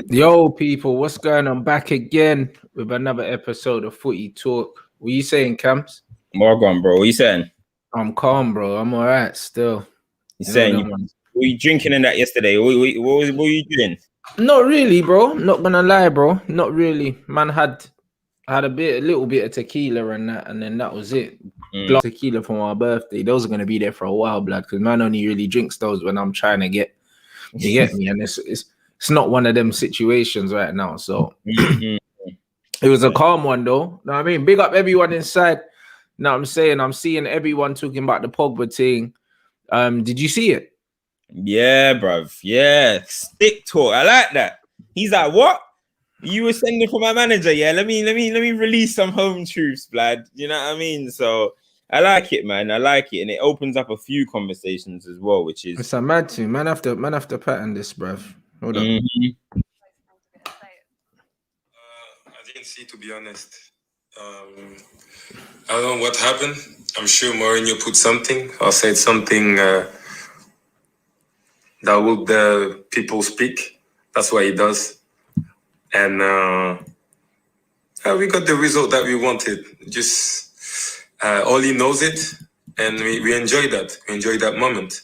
Yo, people, what's going on? Back again with another episode of Footy Talk. What you saying, Camps? Morgan, bro. What you saying? I'm calm, bro. I'm all right still. You saying were you drinking in that yesterday? What were you doing? Not really, bro. Not gonna lie, bro. Not really. Man had a little bit of tequila and that, and then that was it. Glass of tequila for my birthday. Those are gonna be there for a while, blood, because man only really drinks those when I'm trying to get. You get me? And it's not one of them situations right now. So it was a calm one though. Know what I mean? Big up everyone inside. Know what I'm saying? I'm seeing everyone talking about the Pogba thing. Did you see it? Yeah, bruv. Yeah. Stick talk. I like that. He's like, what? You were sending for my manager, yeah. Let me release some home truths, blood. You know what I mean? So I like it, man. I like it. And it opens up a few conversations as well, which is it's a mad thing. Man have to pattern this, bruv. Hold on. I didn't see, to be honest. I don't know what happened. I'm sure Mourinho put something or said something that would the people speak. That's what he does. And we got the result that we wanted. Just Oli knows it, and we enjoy that. We enjoy that moment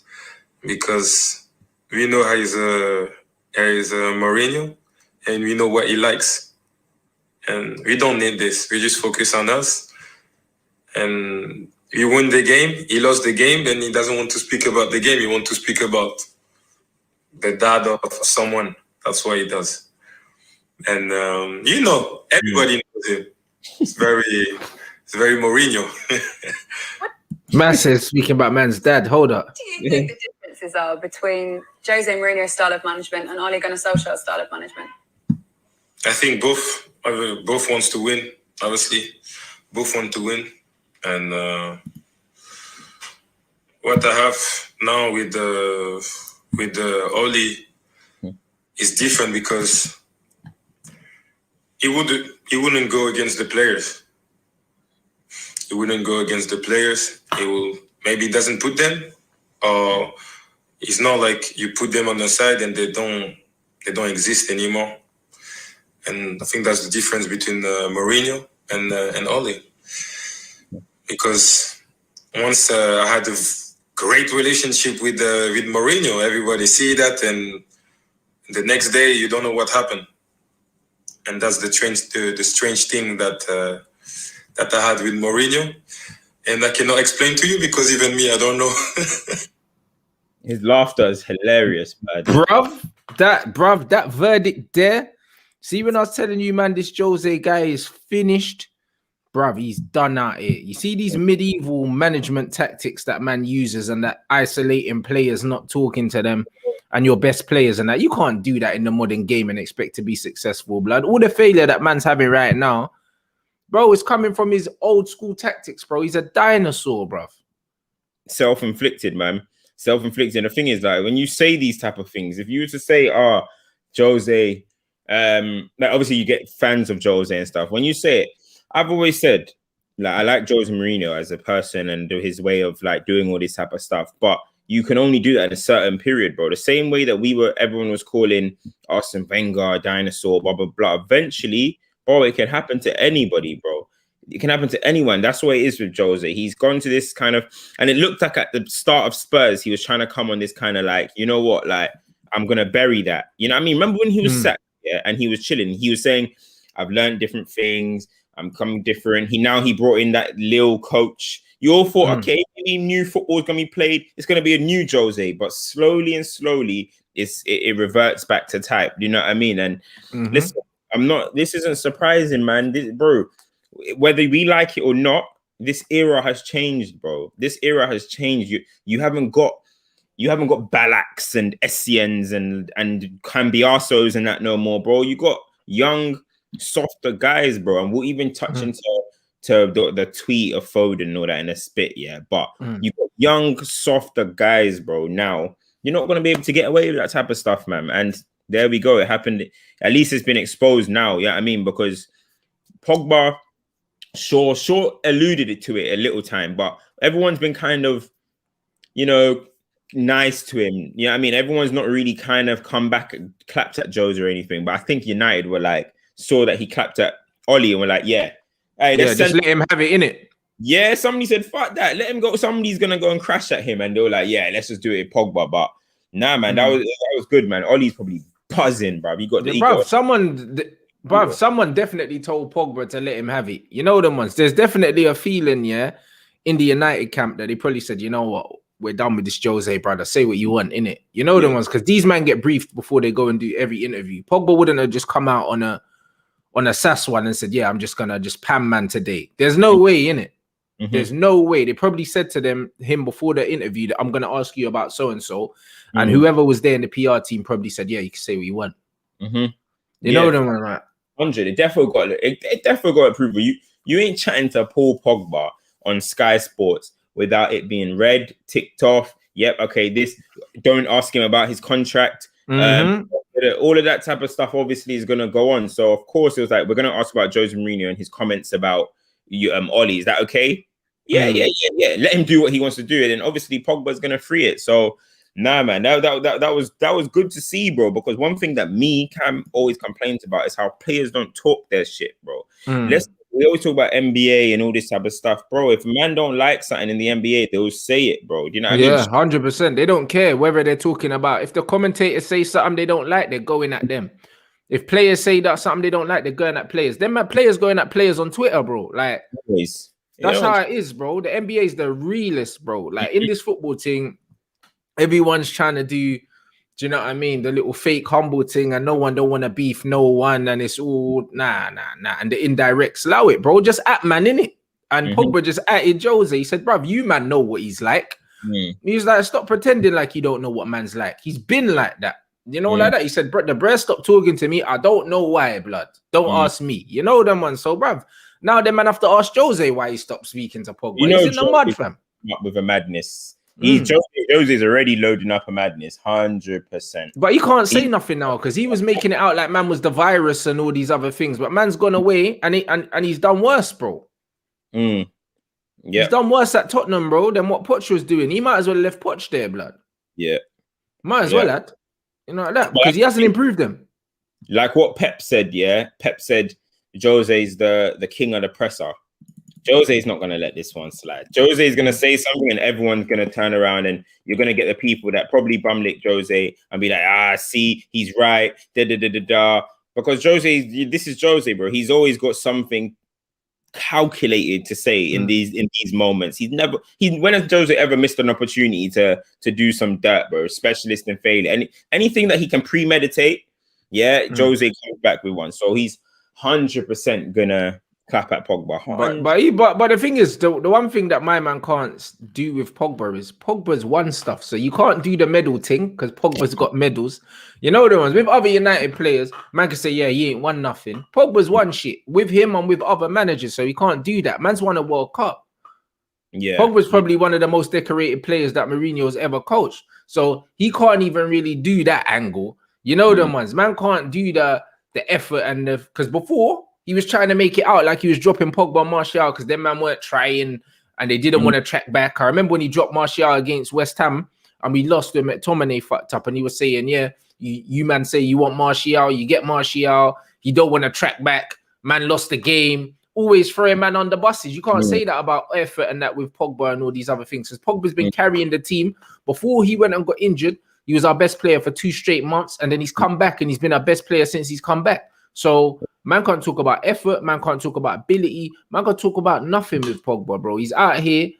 because we know how he's Mourinho, and we know what he likes. And we don't need this. We just focus on us. And we win the game. He lost the game, and he doesn't want to speak about the game. He wants to speak about the dad of someone. That's what he does. And everybody knows him. It's very Mourinho. Man says speaking about man's dad. Hold up. What do you think the differences are between Jose Mourinho's style of management and Ole Gunnar Solskjaer's style of management? I think both wants to win. Obviously, both want to win. And what I have now with the Ole is different because he wouldn't go against the players. He wouldn't go against the players. Maybe doesn't put them, or it's not like you put them on the side and they don't exist anymore. And I think that's the difference between Mourinho and Ole. Because once I had a great relationship with Mourinho, everybody see that, and the next day you don't know what happened. And that's the strange thing that I had with Mourinho, and I cannot explain to you because even me, I don't know. His laughter is hilarious, man. Bruv, that verdict there. See, when I was telling you, man, this Jose guy is finished. Bruv, he's done out here. You see these medieval management tactics that man uses and that isolating players, not talking to them, and your best players and that. You can't do that in the modern game and expect to be successful, blood. All the failure that man's having right now, bro, is coming from his old school tactics, bro. He's a dinosaur, bruv. Self-inflicted, man. Self-inflicted. The thing is, like, when you say these type of things, if you were to say, Jose, like obviously you get fans of Jose and stuff. When you say it, I've always said, like, I like Jose Mourinho as a person and his way of like doing all this type of stuff, but you can only do that in a certain period, bro. The same way that everyone was calling Arsene Wenger a dinosaur, blah, blah, blah. Eventually, bro, it can happen to anybody, bro. It can happen to anyone. That's what it is with Jose. He's gone to this kind of, and it looked like at the start of Spurs, he was trying to come on this kind of like, you know what, like, I'm going to bury that. You know what I mean? Remember when he was sacked, yeah, and he was chilling? He was saying, I've learned different things. I'm coming different. He brought in that Lille coach. You all thought, okay, maybe new football is going to be played. It's going to be a new Jose, but slowly and slowly, it reverts back to type. You know what I mean? And listen, this isn't surprising, man. Bro, whether we like it or not, this era has changed, bro. This era has changed. You haven't got Balaks and Essiens and Cambiasos and that no more, bro. You got young, softer guys, bro. And we'll even touch into the tweet of Foden and all that in a spit, yeah. But you got young, softer guys, bro. Now you're not gonna be able to get away with that type of stuff, man. And there we go. It happened. At least it's been exposed now. Yeah, I mean, because Pogba, sure alluded to it a little time, but everyone's been kind of, you know, nice to him. You know what I mean? Everyone's not really kind of come back and clapped at Jose or anything, but I think United were like, saw that he clapped at Ollie and were like, yeah. Hey, Yeah, just let him have it, innit? Yeah, somebody said, fuck that, let him go. Somebody's gonna go and crash at him, and they were like, yeah, let's just do it with Pogba. But nah, man, that was good, man. Ollie's probably buzzing, bro. He got the someone definitely told Pogba to let him have it. You know them ones. There's definitely a feeling, yeah, in the United camp that they probably said, you know what, we're done with this Jose, brother. Say what you want, innit? You know them ones, because these men get briefed before they go and do every interview. Pogba wouldn't have just come out on a SAS one and said, yeah, I'm just gonna just pam man today. There's no way, innit? There's no way. They probably said to him before the interview that I'm gonna ask you about so and so, and whoever was there in the PR team probably said, yeah, you can say what you want. You know them, right? 100. It definitely got approval. You ain't chatting to Paul Pogba on Sky Sports without it being read, ticked off. Yep, okay. This, don't ask him about his contract. All of that type of stuff obviously is gonna go on. So of course it was like, we're gonna ask about Jose Mourinho and his comments about you, Ollie. Is that okay? Yeah. Let him do what he wants to do, and then obviously Pogba's gonna free it. So nah, man, that was good to see, bro. Because one thing that Cam always complains about is how players don't talk their shit, bro. We always talk about NBA and all this type of stuff, bro. If a man don't like something in the NBA, they'll say it, bro. Do you know what I mean? Yeah, 100%. They don't care whether they're talking about. If the commentators say something they don't like, they're going at them. If players say that something they don't like, they're going at players. Them players going at players on Twitter, bro. Like, that's how it is, bro. The NBA is the realest, bro. Like, in this football thing, everyone's trying to do you know what I mean? The little fake humble thing, and no one don't want to beef no one, and it's all nah. And the indirects, allow it, bro. Just at man, innit? And Pogba just atted Jose. He said, bruv, you man know what he's like. He was like, stop pretending like you don't know what man's like. He's been like that. You know, like that. He said, the bread stopped talking to me. I don't know why, blood. Don't ask me. You know them ones. So, bruv, now the man have to ask Jose why he stopped speaking to Pogba. You know, he's in the mud, fam. Up with a madness. Jose's already loading up a madness, 100%. But he can't say nothing now because he was making it out like man was the virus and all these other things. But man's gone away and he's done worse, bro. He's done worse at Tottenham, bro, than what Poch was doing. He might as well have left Poch there, blood. Yeah. Might as well, lad. You know, like that, because he hasn't improved them. Like what Pep said, Pep said Jose's the king of the presser. Jose's not going to let this one slide. Jose is going to say something and everyone's going to turn around, and you're going to get the people that probably bumlick Jose and be like, see, he's right, Because this is Jose, bro. He's always got something calculated to say in these moments. When has Jose ever missed an opportunity to do some dirt, bro? Specialist in failure. Anything that he can premeditate, Jose comes back with one. So he's 100% gonna clap at Pogba. But the thing is, the one thing that my man can't do with Pogba is Pogba's won stuff. So you can't do the medal thing because Pogba's got medals. You know the ones with other United players, man can say, yeah, he ain't won nothing. Pogba's won shit with him and with other managers, so he can't do that. Man's won a World Cup. Yeah, Pogba's probably one of the most decorated players that Mourinho's ever coached. So he can't even really do that angle. You know them ones. Man can't do the effort and because before he was trying to make it out like he was dropping Pogba and Martial because them man weren't trying and they didn't want to track back. I remember when he dropped Martial against West Ham and we lost him at McTominay fucked up and he was saying, yeah, you man say you want Martial, you get Martial, you don't want to track back. Man lost the game. Always throwing man on the buses. You can't say that about effort and that with Pogba and all these other things. Because Pogba's been carrying the team. Before he went and got injured, he was our best player for 2 straight months. And then he's come back and he's been our best player since he's come back. So man can't talk about effort. Man can't talk about ability. Man can't talk about nothing with Pogba, bro. He's out here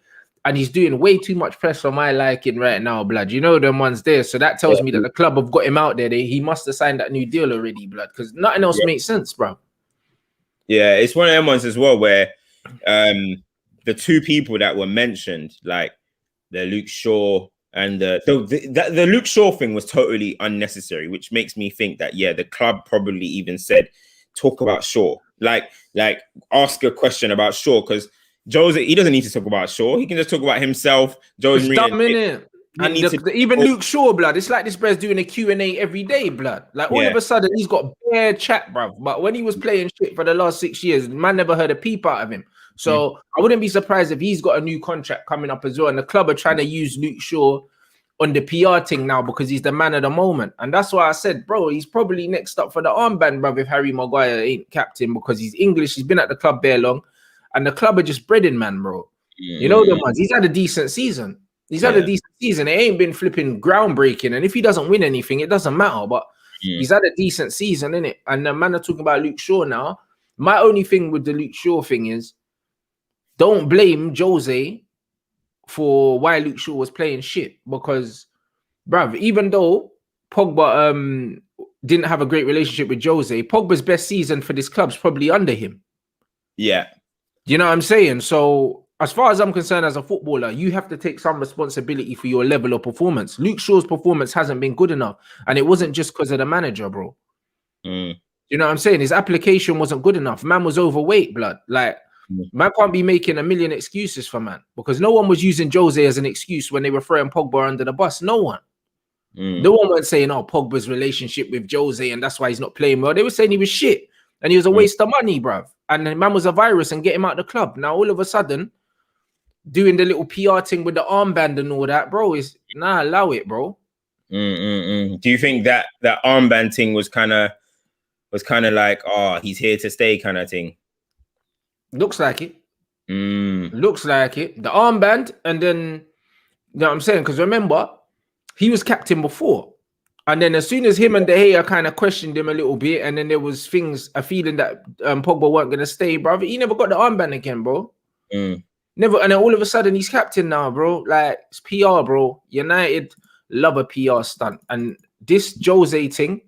and he's doing way too much press for my liking right now, blood. You know them ones there. So that tells me that the club have got him out there. He must have signed that new deal already, blood. Because nothing else makes sense, bro. Yeah, it's one of them ones as well where the 2 people that were mentioned, like the Luke Shaw and the Luke Shaw thing was totally unnecessary, which makes me think that, the club probably even said, talk about Shaw. Like ask a question about Shaw because Jose, he doesn't need to talk about Shaw. He can just talk about himself. Jose even Luke Shaw, blood. It's like this bro's doing a Q&A every day, blood. Like all of a sudden he's got bare chat, bruv. But when he was playing shit for the last 6 years, man never heard a peep out of him. So I wouldn't be surprised if he's got a new contract coming up as well. And the club are trying to use Luke Shaw on the PR thing now because he's the man of the moment. And that's why I said, bro, he's probably next up for the armband, bro, if Harry Maguire ain't captain because he's English, he's been at the club there long, and the club are just breading, man, bro. You know the ones. He's had a decent season. He's had a decent season. It ain't been flipping groundbreaking. And if he doesn't win anything, it doesn't matter. But he's had a decent season, innit? And the man are talking about Luke Shaw now. My only thing with the Luke Shaw thing is don't blame Jose for why Luke Shaw was playing shit. Because, bruv, even though Pogba didn't have a great relationship with Jose, Pogba's best season for this club's probably under him. Yeah. You know what I'm saying? So, as far as I'm concerned as a footballer, you have to take some responsibility for your level of performance. Luke Shaw's performance hasn't been good enough. And it wasn't just because of the manager, bro. You know what I'm saying? His application wasn't good enough. Man was overweight, blood. Like, man can't be making a million excuses for man. Because no one was using Jose as an excuse when they were throwing Pogba under the bus. No one. No one was saying, oh, Pogba's relationship with Jose and that's why he's not playing well. They were saying he was shit. And he was a waste of money, bruv. And the man was a virus and get him out of the club. Now, all of a sudden, doing the little PR thing with the armband and all that, bro, is allow it, bro. Do you think that armband thing was kind of like, oh, he's here to stay kind of thing? Looks like it. Looks like it. The armband, and then, you know what I'm saying? Because remember, he was captain before. And then as soon as him and De Gea kind of questioned him a little bit, and then there was a feeling that Pogba weren't going to stay, bro. He never got the armband again, bro. Never. And then all of a sudden, he's captain now, bro. Like, it's PR, bro. United love a PR stunt. And this Jose thing,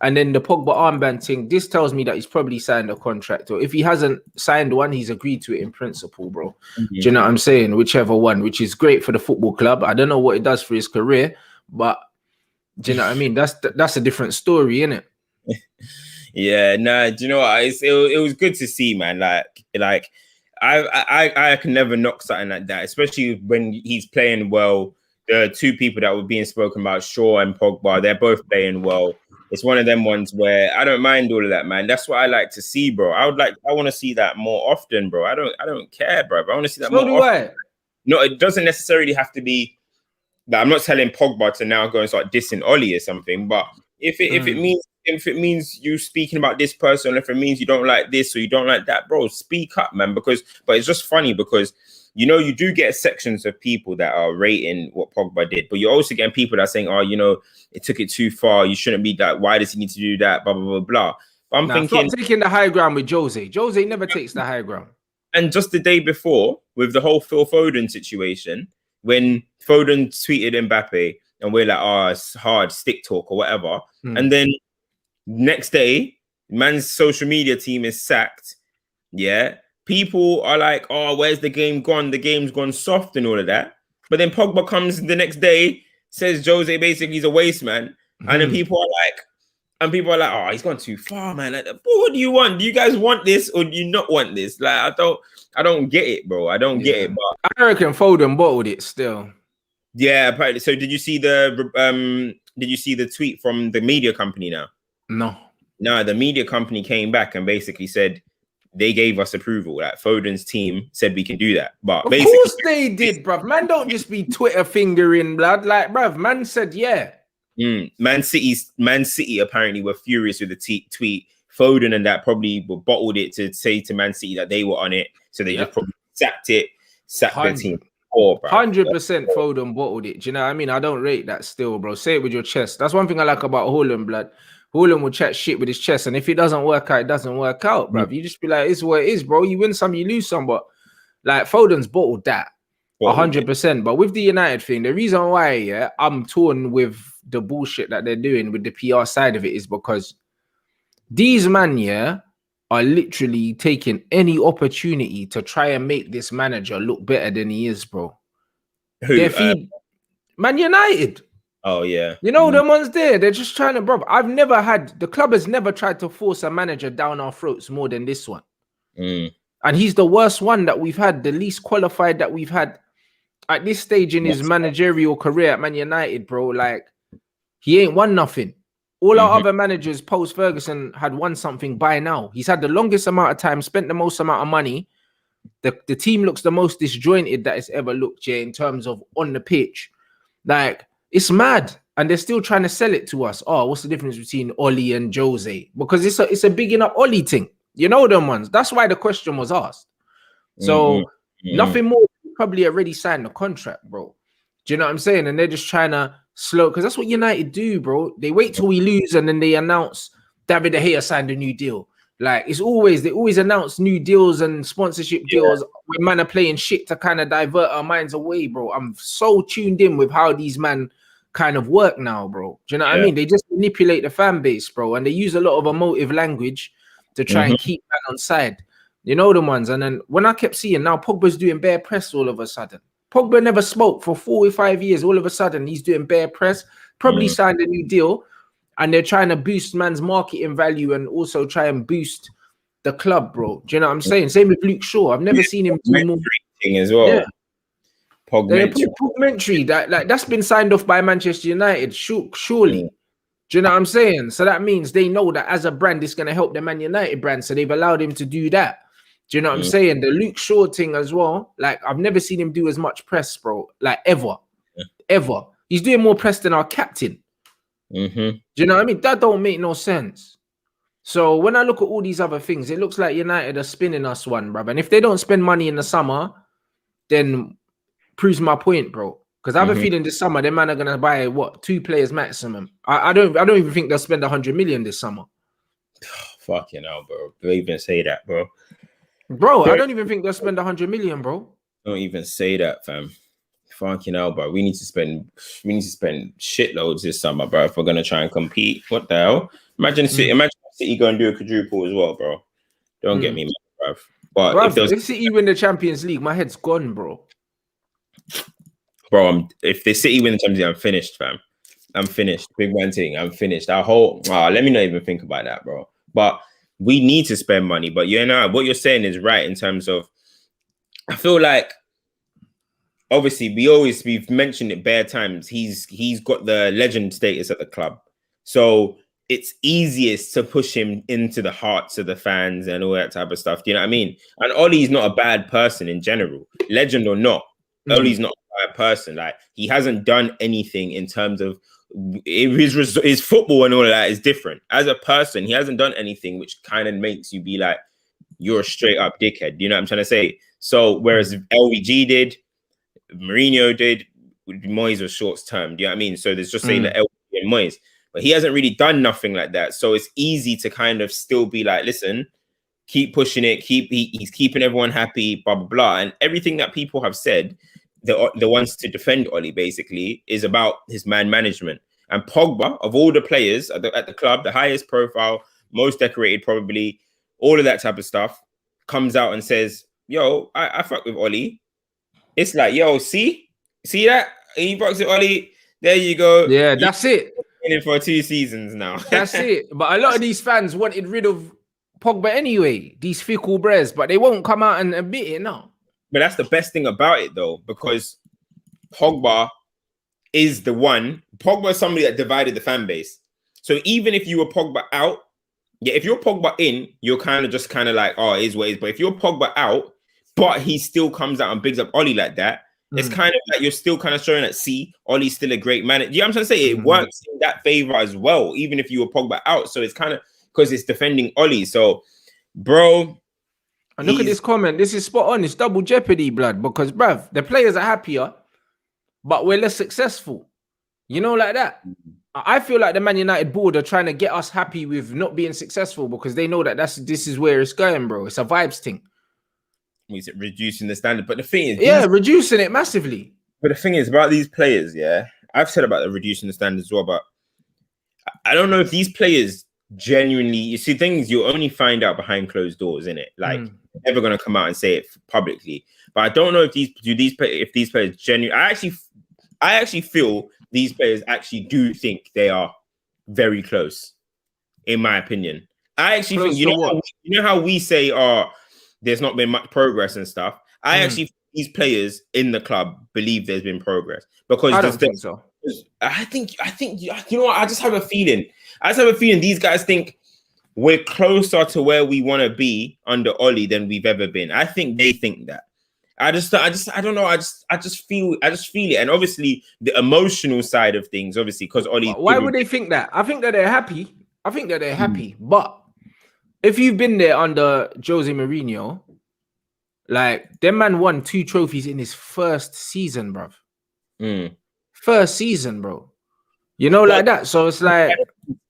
and then the Pogba armband thing, this tells me that he's probably signed a contract. Or if he hasn't signed one, he's agreed to it in principle, bro. Do you know what I'm saying? Whichever one, which is great for the football club. I don't know what it does for his career, but do you know what I mean? That's a different story, innit? Yeah, nah, do you know what? It was good to see, man. Like I can never knock something like that, especially when he's playing well. The two people that were being spoken about, Shaw and Pogba, they're both playing well. It's one of them ones where I don't mind all of that, man. That's what I like to see, bro. I want to see that more often, bro. I don't care, bro. I want to see that more often. No, it doesn't necessarily have to be that. I'm not telling Pogba to now go and start dissing Oli or something, but if it means you speaking about this person, if it means you don't like this or you don't like that, bro, speak up, man. But it's just funny because, you know, you do get sections of people that are rating what Pogba did, but you're also getting people that are saying, oh, you know, it took it too far. You shouldn't be that. Why does he need to do that? Blah, blah, blah, blah. But I'm thinking, taking the high ground with Jose. Jose never takes the high ground. And just the day before, with the whole Phil Foden situation, when Foden tweeted Mbappe and we're like, oh, it's hard, stick talk or whatever. And then next day, man's social media team is sacked. Yeah. People are like, oh, where's the game gone? The game's gone soft and all of that. But then Pogba comes the next day, says Jose basically is a waste man. And then people are like, oh, he's gone too far, man. Like, what do you want? Do you guys want this or do you not want this? Like, I don't get it, bro. I don't get it. But I reckon Foden bottled it still. Yeah, apparently. So did you see the tweet from the media company now? No, the media company came back and basically said they gave us approval. That Foden's team said we can do that. But of course they did, bruv. Man, don't just be Twitter fingering, blood. Like, bruv, man said, yeah. Man City apparently were furious with the tweet. Foden and that probably bottled it to say to Man City that they were on it. So they just probably sacked their team. 100% Foden bottled it. Do you know what I mean? I don't rate that still, bro. Say it with your chest. That's one thing I like about Haaland, blood. Haaland will chat shit with his chest, and if it doesn't work out, it doesn't work out, bro. You just be like, it's what it is, bro. You win some, you lose some, but like Foden's bottled that 100%. But with the United thing, the reason why I'm torn with the bullshit that they're doing with the PR side of it is because these man are literally taking any opportunity to try and make this manager look better than he is, bro. Man United. Oh, yeah. You know, the ones there, they're just trying to, bro. The club has never tried to force a manager down our throats more than this one. And he's the worst one that we've had, the least qualified that we've had at this stage in his managerial career at Man United, bro. Like, he ain't won nothing. All our other managers post Ferguson had won something by now. He's had the longest amount of time, spent the most amount of money. The team looks the most disjointed that it's ever looked, in terms of on the pitch. Like, It's mad. And they're still trying to sell it to us. Oh, what's the difference between Oli and Jose? Because it's a bigging up Oli thing. You know them ones. That's why the question was asked. So nothing more. Probably already signed the contract, bro. Do you know what I'm saying? And they're just trying to slow, because that's what United do, bro. They wait till we lose and then they announce David De Gea signed a new deal. Like they always announce new deals and sponsorship deals when man are playing shit to kind of divert our minds away, bro. I'm so tuned in with how these man kind of work now, bro. Do you know what I mean? They just manipulate the fan base, bro, and they use a lot of emotive language to try and keep man on side. You know the ones. And then when I kept seeing now Pogba's doing bare press all of a sudden. Pogba never spoke for 45 years. All of a sudden he's doing bare press. Probably signed a new deal, and they're trying to boost man's marketing value and also try and boost the club, bro. Do you know what I'm saying? Same with Luke Shaw. I've never seen him do more thing as well. Yeah. Pogmentary, that's been signed off by Manchester United, surely. Do you know what I'm saying? So that means they know that as a brand, it's going to help the Man United brand. So they've allowed him to do that. Do you know what I'm saying? The Luke Shaw thing as well. Like, I've never seen him do as much press, bro. Like, ever. Ever. He's doing more press than our captain. Do you know what I mean? That don't make no sense. So when I look at all these other things, it looks like United are spinning us one, bro. And if they don't spend money in the summer, then proves my point, bro. Because I have a feeling this summer, them man are gonna buy what 2 players maximum. I don't even think they'll spend 100 million this summer. Fucking hell, bro. Don't even say that, bro. Bro, I don't even think they'll spend 100 million, bro. Don't even say that, fam. Fucking hell, bro. We need to spend shitloads this summer, bro, if we're gonna try and compete. What the hell? Imagine City go and do a quadruple as well, bro. Don't get me mad, bro. But if City win the Champions League, my head's gone, bro. Bro, if the City win the Champions League, I'm finished, fam. I'm finished. Big one thing, I'm finished. Let me not even think about that, bro. But we need to spend money. But you know what you're saying is right in terms of, I feel like obviously we've mentioned it bare times. He's got the legend status at the club, so it's easiest to push him into the hearts of the fans and all that type of stuff. Do you know what I mean? And Ollie's not a bad person in general, legend or not. Ollie's not a bad person. Like, he hasn't done anything in terms of his football and all of that is different. As a person, he hasn't done anything which kind of makes you be like, you're a straight up dickhead. You know what I'm trying to say? So whereas LVG did, Mourinho did, Moyes was short term. Do you know what I mean? So there's just saying that LVG and Moyes, but he hasn't really done nothing like that. So it's easy to kind of still be like, listen, keep pushing it. He's keeping everyone happy, blah, blah, blah. And everything that people have said, the ones to defend Ollie basically, is about his man management. And Pogba, of all the players at the club, the highest profile, most decorated probably, all of that type of stuff, comes out and says, yo, I fuck with Ollie. It's like, yo, see that? He fucks with Ollie. There you go. Yeah, that's it. In it for 2 seasons now. That's it. But a lot of these fans wanted rid of Pogba anyway, these fickle bres, but they won't come out and admit it now. But that's the best thing about it, though, because Pogba is the one. Pogba is somebody that divided the fan base. So even if you were Pogba out, if you're Pogba in, you're kind of like, oh, it is what it is. But if you're Pogba out, but he still comes out and bigs up Ollie like that, it's kind of like you're still kind of showing that, see, Ollie's still a great man. You know what I'm trying to say? It works in that favor as well, even if you were Pogba out. So it's kind of because it's defending Ollie. So, bro. And look at this comment. This is spot on. It's double jeopardy, blood. Because, bruv, the players are happier, but we're less successful. You know, like that. I feel like the Man United board are trying to get us happy with not being successful because they know that this is where it's going, bro. It's a vibes thing. Is it reducing the standard? But the thing is, reducing it massively. But the thing is about these players, I've said about the reducing the standard as well, but I don't know if these players genuinely, you see, things you only find out behind closed doors, innit? Like, never gonna come out and say it publicly. But I don't know if these players genuinely. I actually feel these players actually do think they are very close, in my opinion. I actually close think you know how we say, there's not been much progress and stuff. I actually think these players in the club believe there's been progress because I don't think so. I think you know what? I just have a feeling. These guys think we're closer to where we want to be under Ollie than we've ever been. I think they think that. I don't know. I just feel it, and obviously the emotional side of things, obviously, because Oli. Why would they think that? I think that they're happy. But if you've been there under Jose Mourinho, like them man won 2 trophies in his first season, bruv. First season, bro. You know, like that. So it's like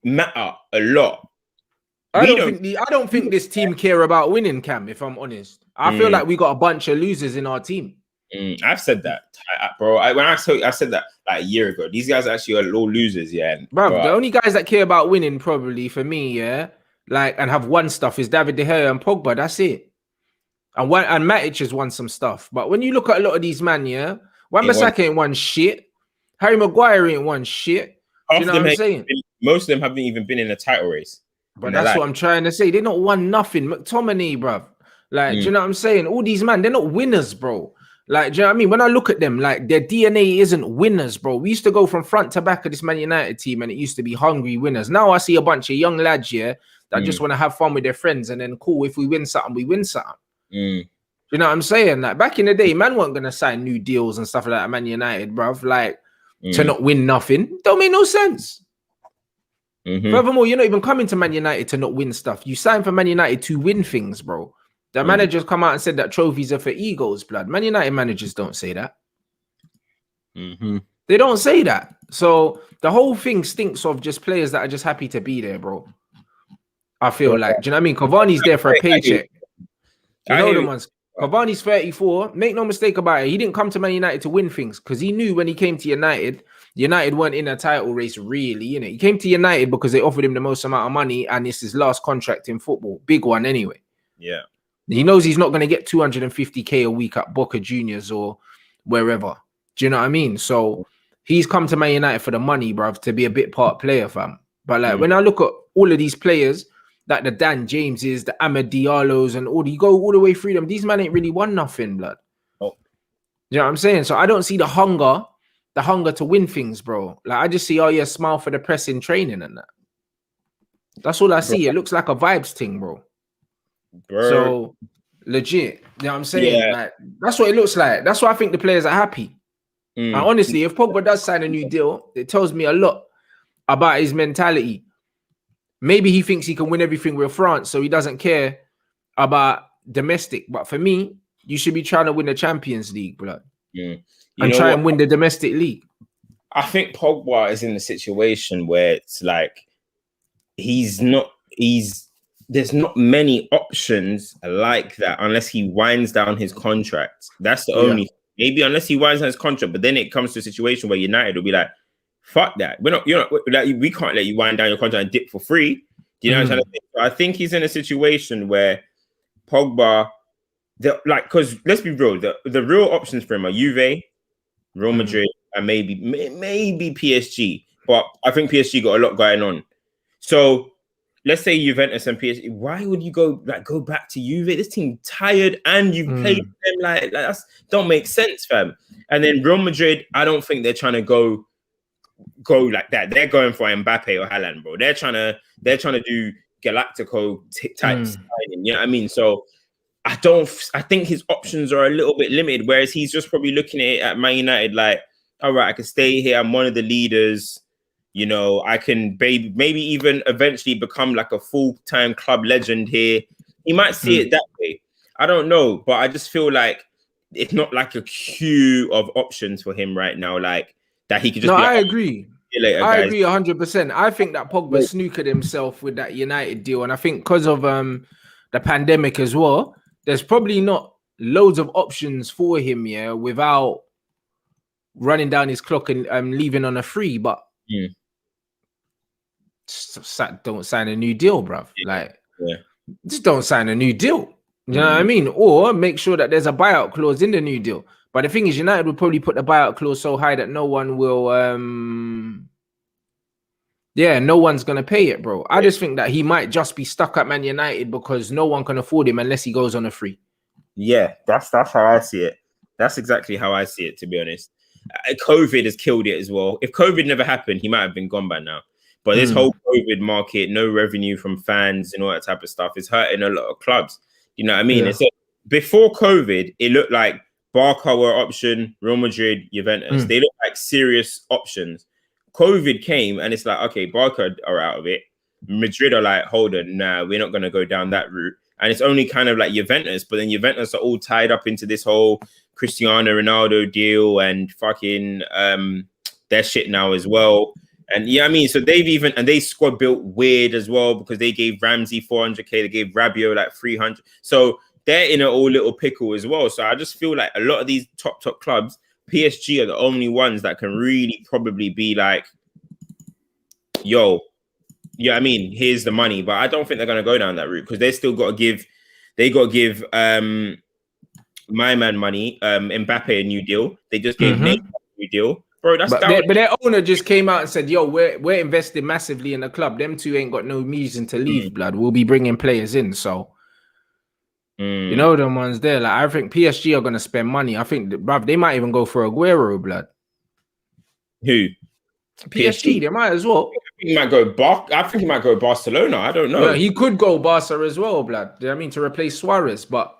matter a lot. I don't think this team care about winning, Cam. If I'm honest, I feel like we got a bunch of losers in our team. I've said that, bro. I said that like a year ago. These guys actually are all losers, yeah. Bro, the only guys that care about winning, probably for me, yeah, like and have won stuff is David De Gea and Pogba. That's it. And Matic has won some stuff. But when you look at a lot of these man, yeah, Wan-Bissaka ain't won shit. Harry Maguire ain't won shit. You know what I'm saying? Most of them haven't even been in a title race. But that's what I'm trying to say. They not won nothing. McTominay, bruv. Like, do you know what I'm saying? All these man, they're not winners, bro. Like, do you know what I mean? When I look at them, like their DNA isn't winners, bro. We used to go from front to back of this Man United team, and it used to be hungry winners. Now I see a bunch of young lads here that just want to have fun with their friends, and then cool, if we win something, we win something. You know what I'm saying? Like back in the day, man weren't gonna sign new deals and stuff like that at Man United, bruv. Like to not win nothing don't make no sense. Furthermore, you're not even coming to Man United to not win stuff. You sign for Man United to win things, bro. The managers come out and said that trophies are for egos, blood. Man United managers don't say that. They don't say that. So the whole thing stinks of just players that are just happy to be there, bro. I feel like, do you know what I mean? Cavani's there for a paycheck. You know the ones. Cavani's 34. Make no mistake about it. He didn't come to Man United to win things because he knew when he came to United weren't in a title race really, innit? He came to United because they offered him the most amount of money and it's his last contract in football. Big one anyway. Yeah. He knows he's not going to get 250k a week at Boca Juniors or wherever. Do you know what I mean? So he's come to Man United for the money, bruv, to be a bit part player, fam. But like when I look at all of these players, like the Dan Jameses, the Amad Diallos, and all, you go all the way through them, these men ain't really won nothing, blood. You know what I'm saying? So I don't see the hunger to win things, bro. Like I just see, oh yeah, smile for the press in training and that. That's all I see. It looks like a vibes thing, bro. So legit, you know what I'm saying? Like that's what it looks like. That's why I think the players are happy. And honestly, if Pogba does sign a new deal, it tells me a lot about his mentality. Maybe he thinks he can win everything with France, so he doesn't care about domestic. But for me, you should be trying to win the Champions League, blood. And try and win the domestic league. I think Pogba is in a situation where it's like there's not many options like that unless he winds down his contract. That's the only maybe unless he winds down his contract, but then it comes to a situation where United will be like, fuck that. We can't let you wind down your contract and dip for free. Do you know what I'm saying? So I think he's in a situation where Pogba, because let's be real, the real options for him are Juve, Real Madrid, and maybe PSG. But I think PSG got a lot going on. So let's say Juventus and PSG. Why would you go back to Juve? This team tired and you've played them like that's don't make sense, fam. And then Real Madrid, I don't think they're trying to go like that. They're going for Mbappe or Haaland, bro. They're trying to do Galactico type signing. You know what I mean? So I think his options are a little bit limited, whereas he's just probably looking at it at Man United like, all right, I can stay here. I'm one of the leaders. You know, I can maybe even eventually become like a full-time club legend here. He might see it that way. I don't know, but I just feel like it's not like a queue of options for him right now, like that he could just. No, I agree. I agree 100%. I think that Pogba snookered himself with that United deal, and I think because of the pandemic as well, there's probably not loads of options for him, without running down his clock and leaving on a free. But don't sign a new deal, bruv. Just don't sign a new deal. You know what I mean? Or make sure that there's a buyout clause in the new deal. But the thing is, United would probably put the buyout clause so high that no one will, no one's going to pay it, bro. I just think that he might just be stuck at Man United because no one can afford him unless he goes on a free. Yeah, that's how I see it. That's exactly how I see it, to be honest. COVID has killed it as well. If COVID never happened, he might have been gone by now. But this whole COVID market, no revenue from fans and all that type of stuff is hurting a lot of clubs. You know what I mean? Yeah. So before COVID, it looked like Barca were option, Real Madrid, Juventus. They look like serious options. COVID came and it's like, okay, Barca are out of it. Madrid are like, hold on, nah, we're not going to go down that route. And it's only kind of like Juventus, but then Juventus are all tied up into this whole Cristiano Ronaldo deal and fucking their shit now as well. And yeah, I mean, so they squad built weird as well because they gave Ramsey 400k, they gave Rabiot like 300. So they're in a all little pickle as well. So I just feel like a lot of these top clubs, PSG are the only ones that can really probably be like, yo, yeah, I mean, here's the money. But I don't think they're going to go down that route because they still got to give, my man money, Mbappe a new deal. They just gave Neymar a new deal. Bro, but their owner just came out and said, yo, we're investing massively in the club. Them two ain't got no reason to leave, blood. We'll be bringing players in. So, you know, them ones there. Like, I think PSG are going to spend money. I think, bruv, they might even go for Aguero, blood. Who? PSG, they might as well. I think he might go Barcelona. I don't know. Yeah, he could go Barca as well, blood. You know what I mean? To replace Suarez, but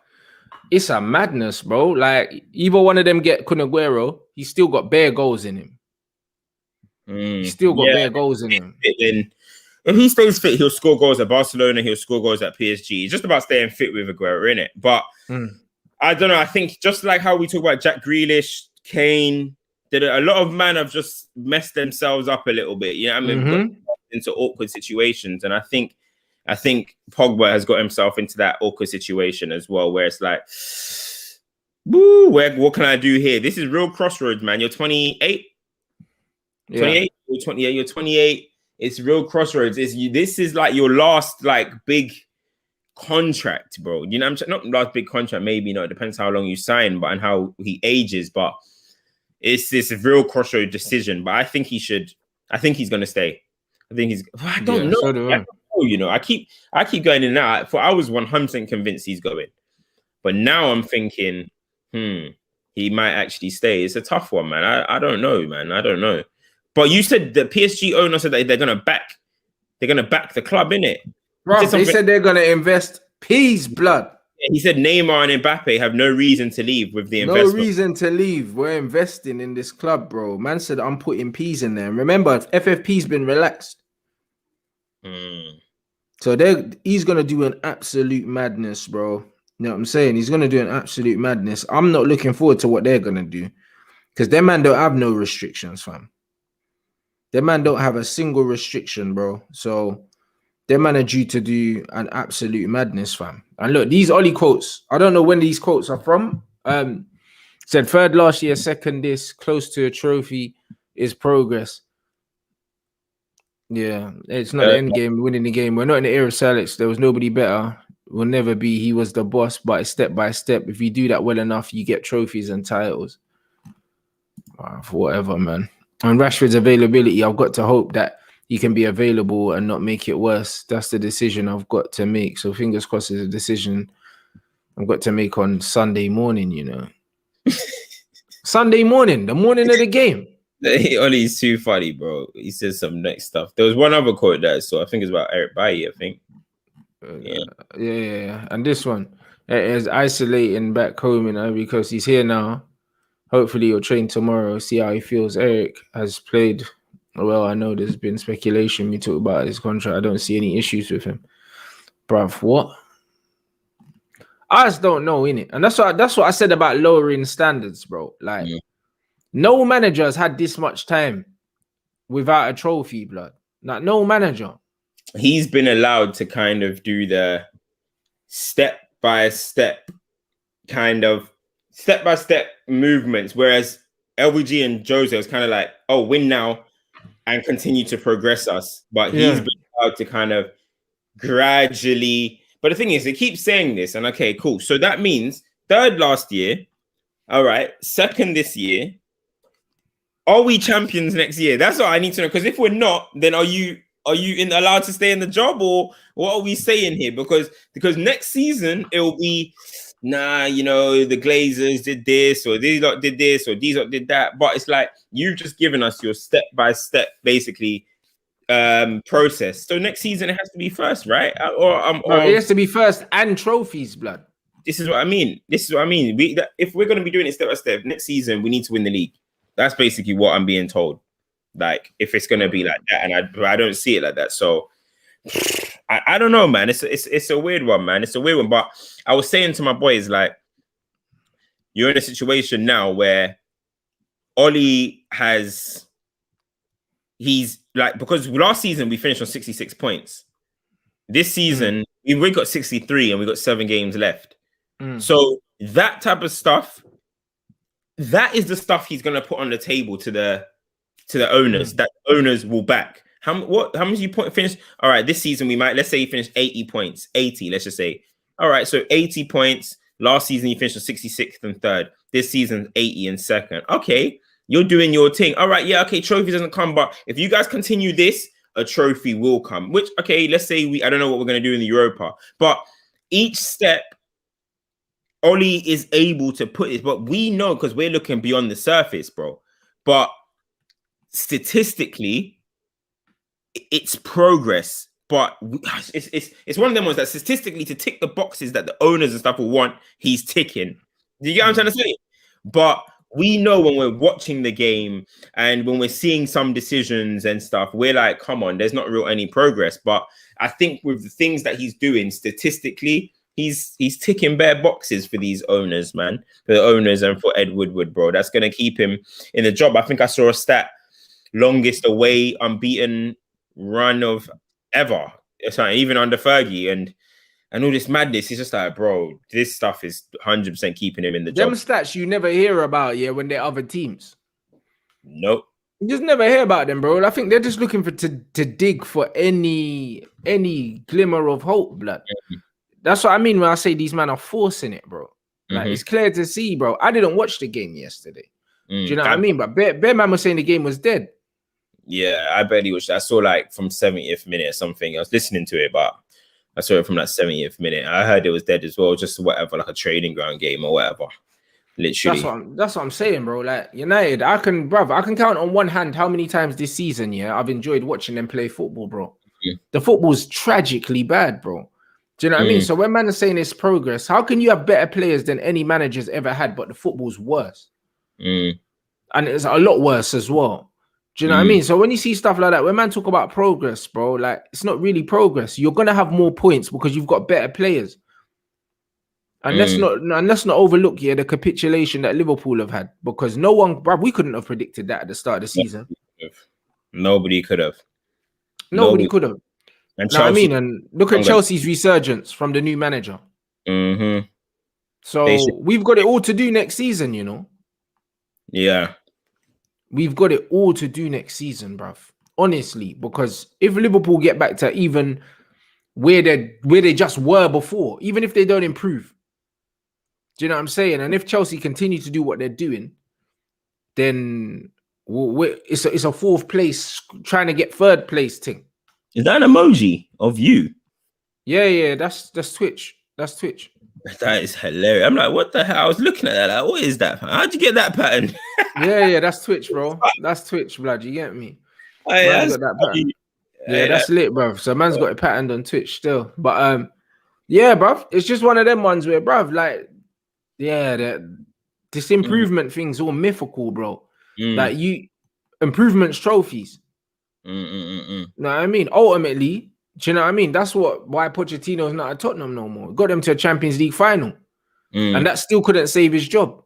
it's a madness, bro. Like, either one of them get Kun Aguero, he's still got bare goals in him. He's still got bare goals in him. Then, if he stays fit, he'll score goals at Barcelona. He'll score goals at PSG. It's just about staying fit with Aguero, innit? But I don't know. I think just like how we talk about Jack Grealish, Kane, a lot of men have just messed themselves up a little bit. You know what I mean? Into awkward situations. And I think Pogba has got himself into that awkward situation as well, where it's like, woo, what can I do here? This is real crossroads, man. You're 28? Yeah. 28? You're 28. It's real crossroads. This is like your last like big contract, bro. You know what I'm saying? Not last big contract, maybe not. It depends how long you sign, but and how he ages. But it's this real crossroad decision. But I think he's gonna stay. I don't know. So do I. You know, I keep going in and out. I was 100% convinced he's going, but now I'm thinking, he might actually stay. It's a tough one, man. I don't know, man. I don't know. But you said the PSG owner said that they're gonna back the club, innit? Bro, they said they're gonna invest peas blood. He said Neymar and Mbappe have no reason to leave with the investment. No reason to leave. We're investing in this club, bro. Man said I'm putting peas in there. And remember, FFP's been relaxed. So he's gonna do an absolute madness, bro. You know what I'm saying? He's gonna do an absolute madness. I'm not looking forward to what they're gonna do because their man don't have no restrictions, fam. Their man don't have a single restriction, bro. So their man are due to do an absolute madness, fam. And look, these Ollie quotes. I don't know when these quotes are from. Said third last year, second this, close to a trophy is progress. Yeah, it's not the end game, winning the game. We're not in the era of Alex. There was nobody better. Will never be. He was the boss, but it's step by step. If you do that well enough, you get trophies and titles. Whatever, man. And Rashford's availability, I've got to hope that he can be available and not make it worse. That's the decision I've got to make. So fingers crossed is a decision I've got to make on Sunday morning, you know. Sunday morning, the morning of the game. Ollie's too funny, bro. He says some next stuff. There was one other quote that I saw. I think it's about Eric Bailly, I think. Yeah. And this one is isolating back home, you know, because he's here now. Hopefully he'll train tomorrow, see how he feels. Eric has played well. I know there's been speculation. We talk about his contract. I don't see any issues with him. Bruv, what? I just don't know, innit? And that's what I said about lowering standards, bro. Like, no manager has had this much time without a trophy, blood. Like, no manager. He's been allowed to kind of do the step-by-step movements, whereas LVG and Jose was kind of like, oh, win now and continue to progress us. But he's been allowed to kind of gradually. But the thing is, they keep saying this, and okay, cool. So that means third last year, all right, second this year. Are we champions next year? That's what I need to know. Because if we're not, then are you allowed to stay in the job, or what are we saying here? Because next season it'll be, nah, you know, the Glazers did this, or these lot did this, or these lot did that. But it's like you've just given us your step by step, basically, process. So next season it has to be first, right? Or it has to be first and trophies, blood. this is what I mean. This is what I mean. If we're going to be doing it step by step, next season we need to win the league. That's basically what I'm being told. Like, if it's going to be like that, and I don't see it like that. So I don't know, man. It's a weird one, man. It's a weird one. But I was saying to my boys, like, you're in a situation now where Oli he's like, because last season we finished on 66 points. This season we got 63 and we got 7 games left. So that type of stuff, that is the stuff he's gonna put on the table to the owners, that owners will back. How many point finish? All right, this season let's say he finished 80 points, 80, let's just say. All right, so 80 points. Last season he finished on 66th and 3rd. This season 80 and 2nd. Okay, you're doing your thing. All right, yeah, okay, trophy doesn't come, but if you guys continue this, a trophy will come. Which, okay, let's say I don't know what we're gonna do in the Europa, but each step Oli is able to put it, but we know because we're looking beyond the surface, bro. But statistically, it's progress. But it's one of them ones that statistically, to tick the boxes that the owners and stuff will want, he's ticking. Do you get what I'm trying to say? But we know when we're watching the game and when we're seeing some decisions and stuff, we're like, come on, there's not real any progress. But I think with the things that he's doing statistically, he's ticking bare boxes for these owners, man. For the owners and for Ed Woodward, bro. That's going to keep him in the job. I think I saw a stat, longest away unbeaten run of ever. It's like even under Fergie and all this madness. He's just like, bro, this stuff is 100% keeping him in the job. Them stats you never hear about, when they're other teams. Nope. You just never hear about them, bro. I think they're just looking to dig for any glimmer of hope, blood. That's what I mean when I say these men are forcing it, bro. Like, it's clear to see, bro. I didn't watch the game yesterday. Do you know what I mean? But Bear Man was saying the game was dead. Yeah, I barely watched. I saw like from 70th minute or something. I was listening to it, but I saw it from like 70th minute. I heard it was dead as well, just whatever, like a trading ground game or whatever. Literally. That's what I'm saying, bro. Like, United, I can count on one hand how many times this season, I've enjoyed watching them play football, bro. The football's tragically bad, bro. Do you know what I mean? So when man is saying it's progress, how can you have better players than any manager's ever had, but the football's worse? And it's a lot worse as well. Do you know what I mean? So when you see stuff like that, when man talk about progress, bro, like, it's not really progress. You're gonna have more points because you've got better players. And let's not overlook the capitulation that Liverpool have had, because no one, bro, we couldn't have predicted that at the start of the season. Nobody could have. Nobody could have. And Chelsea, I mean, and look at Chelsea's resurgence from the new manager. So we've got it all to do next season, Yeah. We've got it all to do next season, bruv. Honestly, because if Liverpool get back to even where they just were before, even if they don't improve, do you know what I'm saying? And if Chelsea continue to do what they're doing, then it's a 4th place trying to get 3rd place thing. Is that an emoji of you? Yeah, that's Twitch. That's Twitch. That is hilarious. I'm like, what the hell? I was looking at that. Like, what is that? How'd you get that pattern? yeah, that's Twitch, bro. That's Twitch, blood. You get me? Man's got that pattern. Yeah, that's lit, bro. So man's got it patterned on Twitch still. But yeah, bro. It's just one of them ones where, bro, like, this improvement thing's all mythical, bro. Like, improvements trophies. Know what I mean? Ultimately, do you know what I mean? That's why Pochettino's not at Tottenham no more. Got them to a Champions League final. And that still couldn't save his job.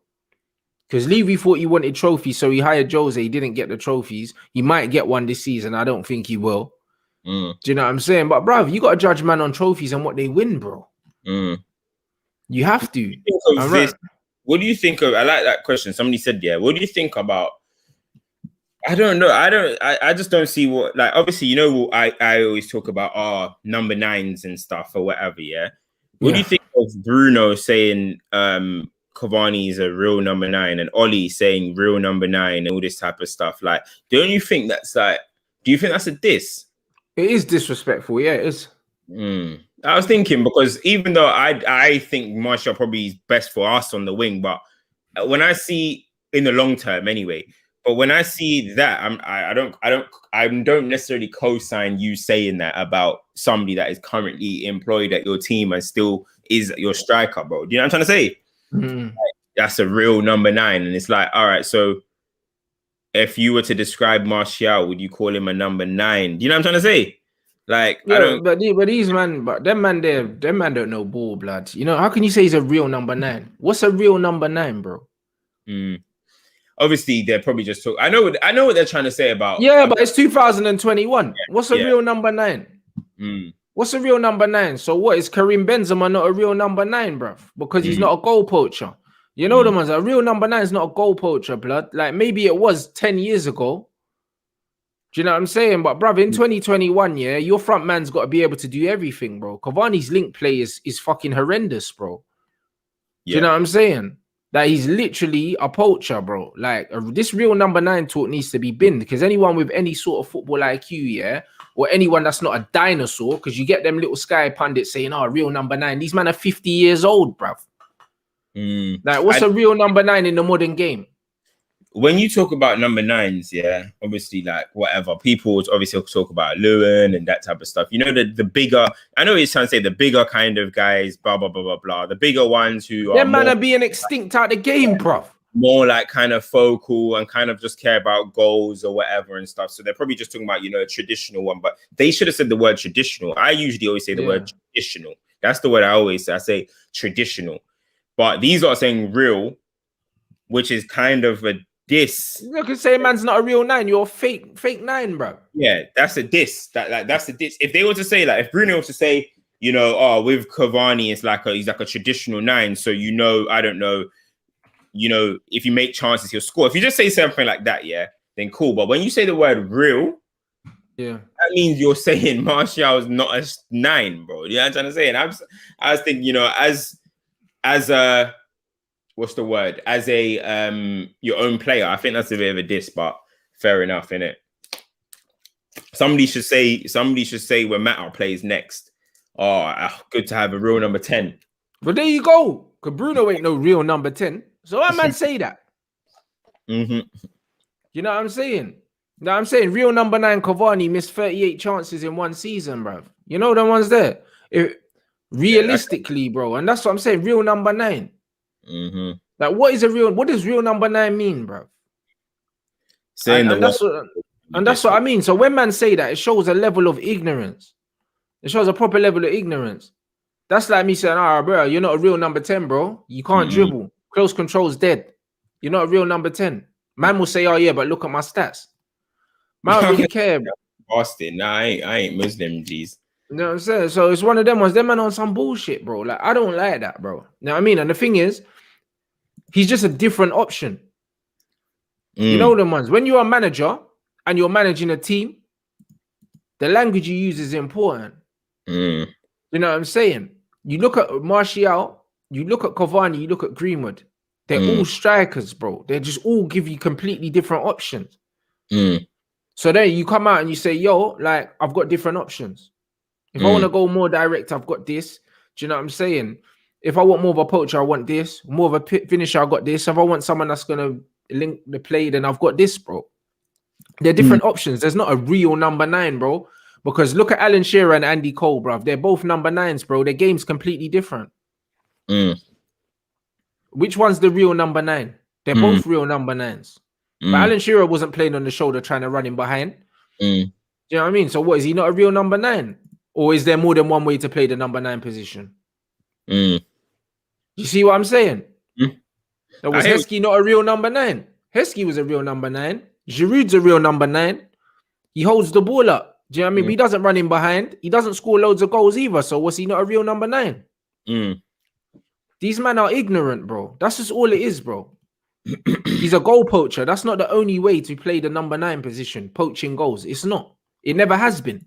Because Levy thought he wanted trophies, so he hired Jose. He didn't get the trophies. He might get one this season. I don't think he will. Do you know what I'm saying? But, bruv, you got to judge man on trophies and what they win, bro. You have to. What do you think of? I like that question. Somebody said, what do you think about? I don't know. I just don't see what, like, obviously, I always talk about number 9s and stuff or whatever, What do you think of Bruno saying Cavani is a real number 9 and Oli saying real number 9 and all this type of stuff? Like, don't you think that's like, do you think that's a diss? It is disrespectful, it is. I was thinking, because even though I think Martial probably is best for us on the wing, but when I see, in the long term anyway, but when I see that, I don't necessarily co-sign you saying that about somebody that is currently employed at your team and still is your striker, bro. Do you know what I'm trying to say? Mm. That's a real number 9. And it's like, all right, so if you were to describe Martial, would you call him a number 9? Do you know what I'm trying to say? Like, Yeah, I don't. but these man, but them man don't know ball, blood. You know, how can you say he's a real number 9? What's a real number 9, bro? Obviously, they're probably just talking. I know what they're trying to say about. Yeah, but it's 2021. What's a real number 9? What's a real number 9? So what is Karim Benzema not a real number 9, bruv? Because he's not a goal poacher. You know the ones. A real number 9 is not a goal poacher, blood. Like maybe it was 10 years ago. Do you know what I'm saying? But bruv, in 2021, yeah, your front man's got to be able to do everything, bro. Cavani's link play is fucking horrendous, bro. Do you know what I'm saying? That he's literally a poacher, bro. Like this real number 9 talk needs to be binned, because anyone with any sort of football IQ, yeah, or anyone that's not a dinosaur, because you get them little Sky pundits saying, "Oh, real number 9." These men are 50 years old, bruv. Like, what's a real number 9 in the modern game? When you talk about number 9s, yeah, obviously, like whatever, people would obviously talk about Lewin and that type of stuff. You know, the bigger, I know what you're trying to say, the bigger kind of guys, blah blah blah blah blah. The bigger ones who are them man are being extinct out the game, bruv. More like kind of focal and kind of just care about goals or whatever and stuff. So they're probably just talking about, you know, a traditional one, but they should have said the word traditional. I usually always say the word traditional. That's the word I always say. I say traditional. But these are saying real, which is kind of a diss. You can say man's not a real 9. You're a fake 9, bro. Yeah, that's a diss. That's a diss. If they were to say, like, if Bruno was to say, you know, oh, with Cavani, it's like he's like a traditional 9. So, you know, I don't know, you know, if you make chances, he'll score. If you just say something like that, yeah, then cool. But when you say the word real, yeah, that means you're saying Martial is not a 9, bro. You know what I'm trying to say? And I was thinking, you know, as a what's the word? As a your own player, I think that's a bit of a diss, but fair enough, innit? Somebody should say when Matter plays next. Oh, good to have a real number 10. But there you go. Because Bruno ain't no real number 10. So why man say that? You know what I'm saying? You know what I'm saying? Real number 9 Cavani missed 38 chances in one season, bro. You know the ones there? Realistically, bro. And that's what I'm saying. Real number 9. Like, what does real number 9 mean, bro? Saying and that's what I mean. So when man say that, it shows a level of ignorance. It shows a proper level of ignorance. That's like me saying, "Ah, bro, you're not a real number 10, bro. You can't dribble. Close control's dead. You're not a real number 10." Man will say, "Oh yeah, but look at my stats." Man don't really care, bro. Austin, nah, I ain't Muslim, G's. You know what I'm saying? So it's one of them ones. Them man on some bullshit, bro. Like, I don't like that, bro. You know what I mean? And the thing is, he's just a different option. You know them ones. When you're a manager and you're managing a team, the language you use is important. You know what I'm saying? You look at Martial, you look at Cavani, you look at Greenwood. They're all strikers, bro. They just all give you completely different options. So then you come out and you say, yo, like, I've got different options. If I want to go more direct, I've got this. Do you know what I'm saying? If I want more of a poacher, I want this. More of a finisher, I got this. If I want someone that's going to link the play, then I've got this, bro. They're different options. There's not a real number 9, bro. Because look at Alan Shearer and Andy Cole, bro. They're both number 9s, bro. Their game's completely different. Which one's the real number 9? They're both real number 9s. But Alan Shearer wasn't playing on the shoulder trying to run him behind. Do you know what I mean? So what, is he not a real number 9? Or is there more than one way to play the number 9 position? You see what I'm saying? So was Heskey not a real number 9? Heskey was a real number 9. Giroud's a real number 9. He holds the ball up. Do you know what I mean? But he doesn't run him behind. He doesn't score loads of goals either. So was he not a real number 9? These men are ignorant, bro. That's just all it is, bro. He's a goal poacher. That's not the only way to play the number 9 position, poaching goals. It's not. It never has been.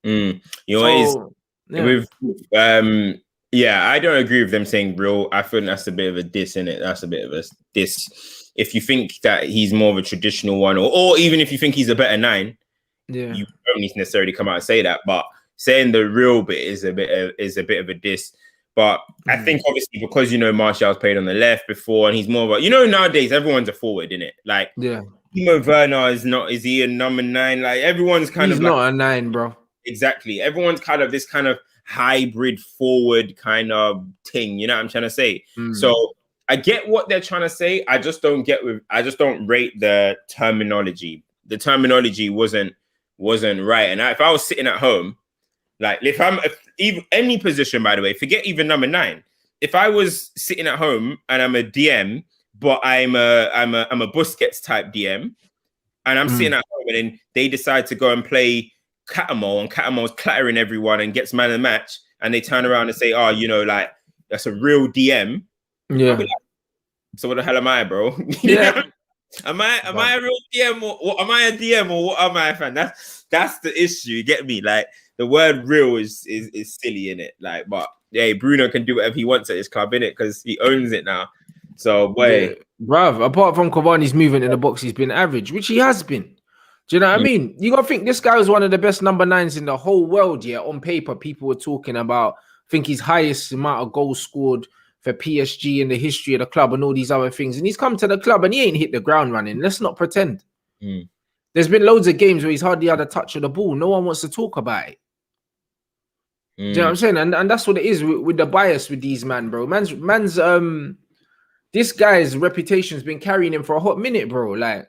You know, with I don't agree with them saying real. I think that's a bit of a diss, innit? That's a bit of a diss. If you think that he's more of a traditional one, or even if you think he's a better 9, you don't need to necessarily come out and say that. But saying the real bit is a bit of a diss. But I think obviously because, you know, Martial's played on the left before and he's more of a, you know, nowadays everyone's a forward, innit? Like, Timo Werner is he a number 9? Like, everyone's kind of not a 9, bro. Exactly. Everyone's kind of this kind of hybrid forward kind of thing. You know what I'm trying to say? So I get what they're trying to say. I just don't rate the terminology. The terminology wasn't right. And if I was sitting at home, like if even any position, by the way, forget even number 9. If I was sitting at home and I'm a DM, but I'm a Busquets type DM, and I'm sitting at home, and then they decide to go and play Catamol, and Catamo's clattering everyone and gets man of the match, and they turn around and say, "Oh, you know, like that's a real DM." Yeah. Like, so what the hell am I, bro? Yeah. Am I a real DM or what? Am I a DM or what am I, fam? That's the issue. You get me? Like the word "real" is silly in it. Like, but yeah, Bruno can do whatever he wants at his club, innit? Because he owns it now. So, boy, bruv, apart from Cavani's movement in the box, he's been average, which he has been. Do you know what I mean? You gotta think this guy was one of the best number 9s in the whole world. Yeah, on paper, people were talking about. I think his highest amount of goals scored for PSG in the history of the club and all these other things. And he's come to the club and he ain't hit the ground running. Let's not pretend. There's been loads of games where he's hardly had a touch of the ball. No one wants to talk about it. Do you know what I'm saying? And that's what it is with the bias with these man, bro. Man's this guy's reputation's been carrying him for a hot minute, bro. Like,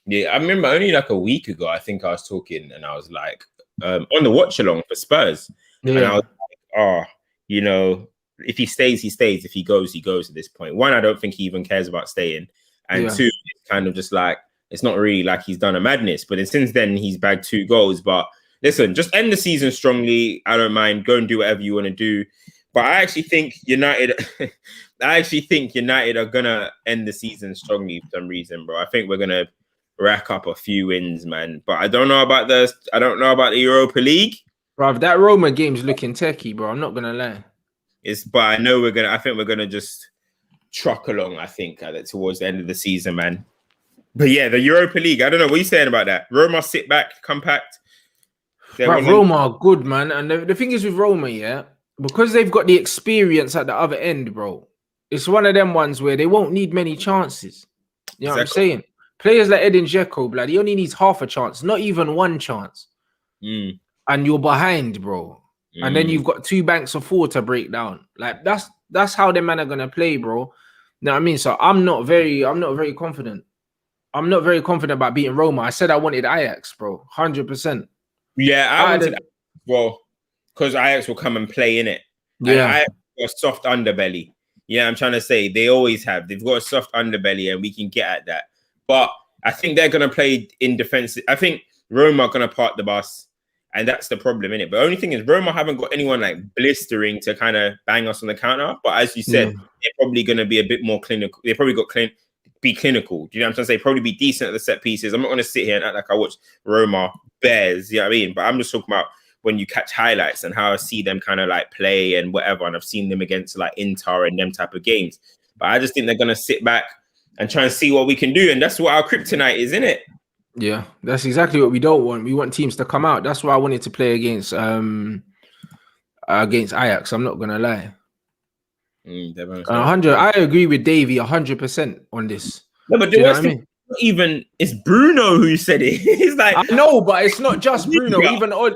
yeah, I remember only like a week ago, I think I was talking and I was like, on the watch along for Spurs. And I was like, oh, you know, if he stays, he stays. If he goes, he goes at this point. One, I don't think he even cares about staying. And two, it's kind of just like, it's not really like he's done a madness. But then since then, he's bagged 2 goals. But listen, just end the season strongly. I don't mind. Go and do whatever you want to do. But I actually think United are gonna end the season strongly for some reason, bro. I think we're gonna rack up a few wins, man. But I don't know about the Europa League. Bro, that Roma game's looking techie, bro. I'm not gonna lie. But I think we're gonna just truck along, I think, towards the end of the season, man. But yeah, the Europa League, I don't know. What are you saying about that? Roma sit back, compact. Bro, Roma are good, man. And the thing is with Roma, yeah, because they've got the experience at the other end, bro, it's one of them ones where they won't need many chances. You know what I'm saying? Players like Edin Dzeko, blood, he only needs half a chance, not even one chance. And you're behind, bro. And then you've got 2 banks of 4 to break down. Like that's how the men are gonna play, bro. You know what I mean? So I'm not very confident. I'm not very confident about beating Roma. I said I wanted Ajax, bro. 100%. Yeah, I wanted Ajax, well, because Ajax will come and play in it. Yeah, Ajax got a soft underbelly. Yeah, I'm trying to say they always have. They've got a soft underbelly, and we can get at that. But I think they're gonna play in defense. I think Roma are gonna park the bus, and that's the problem, innit? But the only thing is, Roma haven't got anyone like blistering to kind of bang us on the counter. But as you said, they're probably gonna be a bit more clinical. They probably got be clinical. Do you know what I'm trying to say? Probably be decent at the set pieces. I'm not gonna sit here and act like I watch Roma Bears. You know what I mean? But I'm just talking about when you catch highlights and how I see them kind of like play and whatever. And I've seen them against like Inter and them type of games. But I just think they're gonna sit back and try and see what we can do. And that's what our kryptonite is, isn't it? Yeah, that's exactly what we don't want. We want teams to come out. That's why I wanted to play against Ajax. I'm not gonna lie. 100. I agree with Davey 100% on this. No, but even it's Bruno who said it. It's like, I know, but it's not just Bruno.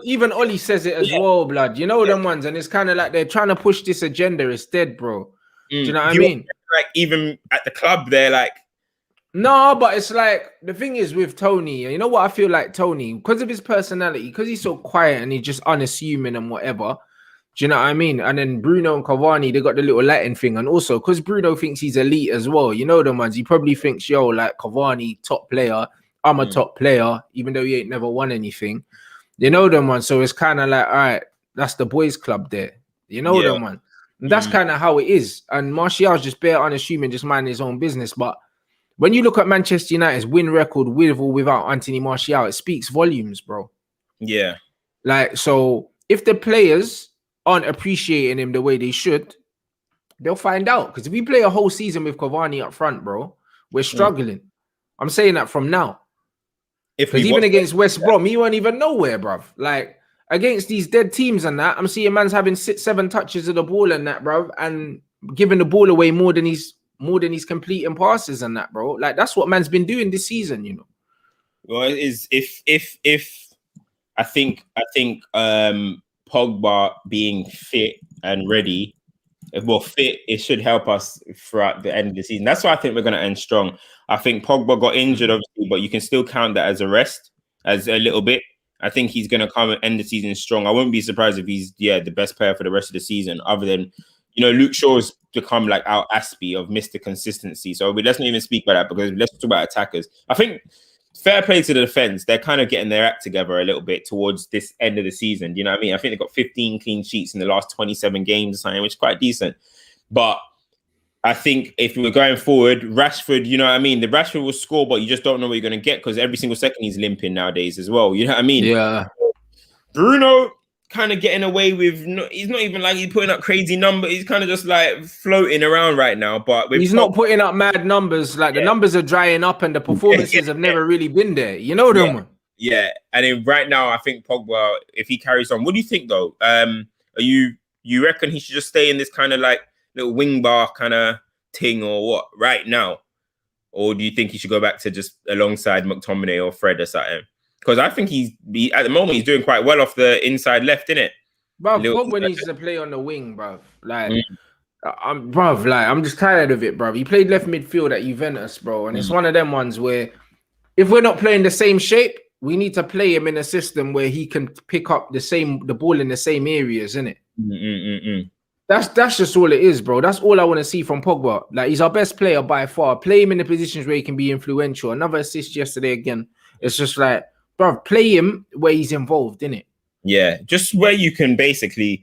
Even Oli says it as well, blood. You know them ones, and it's kind of like they're trying to push this agenda instead, bro. Do you know what I mean? Like even at the club, they're like, no, but it's like the thing is with Tony. You know what I feel like Tony, because of his personality, because he's so quiet and he's just unassuming and whatever. Do you know what I mean? And then Bruno and Cavani, they got the little Latin thing. And also, because Bruno thinks he's elite as well. You know them ones. He probably thinks, yo, like Cavani, top player. I'm a top player, even though he ain't never won anything. You know them ones. So it's kind of like, all right, that's the boys' club there. You know them one. And that's kind of how it is. And Martial's just bare unassuming, just minding his own business. But when you look at Manchester United's win record with or without Anthony Martial, it speaks volumes, bro. Yeah. Like, so if the players aren't appreciating him the way they should, they'll find out. Because if we play a whole season with Cavani up front, bro, we're struggling. I'm saying that from now. Because even against West Brom, he weren't even nowhere, bruv. Like, against these dead teams and that, I'm seeing man's having 6-7 touches of the ball and that, bruv, and giving the ball away more than he's completing passes and that, bro. Like, that's what man's been doing this season, you know. Well, it is if I think Pogba being fit and ready, well, fit, it should help us throughout the end of the season. That's why I think we're going to end strong. I think Pogba got injured, obviously, but you can still count that as a rest, as a little bit. I think he's going to come and end the season strong. I wouldn't be surprised if he's, the best player for the rest of the season, other than, Luke Shaw's become like our Aspie of Mr. Consistency. So let's not even speak about that, because let's talk about attackers. I think fair play to the defense. They're kind of getting their act together a little bit towards this end of the season. You know what I mean? I think they've got 15 clean sheets in the last 27 games or something, which is quite decent. But I think if we were going forward, Rashford, you know what I mean? The Rashford will score, but you just don't know what you're going to get, because every single second he's limping nowadays as well. You know what I mean? Yeah. Bruno kind of getting away with, he's not even like he's putting up crazy numbers. He's kind of just like floating around right now. But he's not putting up mad numbers. Like the numbers are drying up and the performances have never really been there. You know them? Yeah. And then right now, I think Pogba, if he carries on, what do you think though? You reckon he should just stay in this kind of like little wing bar kind of thing or what right now? Or do you think he should go back to just alongside McTominay or Fred or something? Because I think he at the moment he's doing quite well off the inside left, innit? Bro, Pogba needs to play on the wing, bro. Like, I'm just tired of it, bro. He played left midfield at Juventus, bro, and it's one of them ones where if we're not playing the same shape, we need to play him in a system where he can pick up the ball in the same areas, innit? That's just all it is, bro. That's all I want to see from Pogba. Like, he's our best player by far. Play him in the positions where he can be influential. Another assist yesterday again. It's just like, bro, play him where he's involved, innit? Yeah, just where you can basically,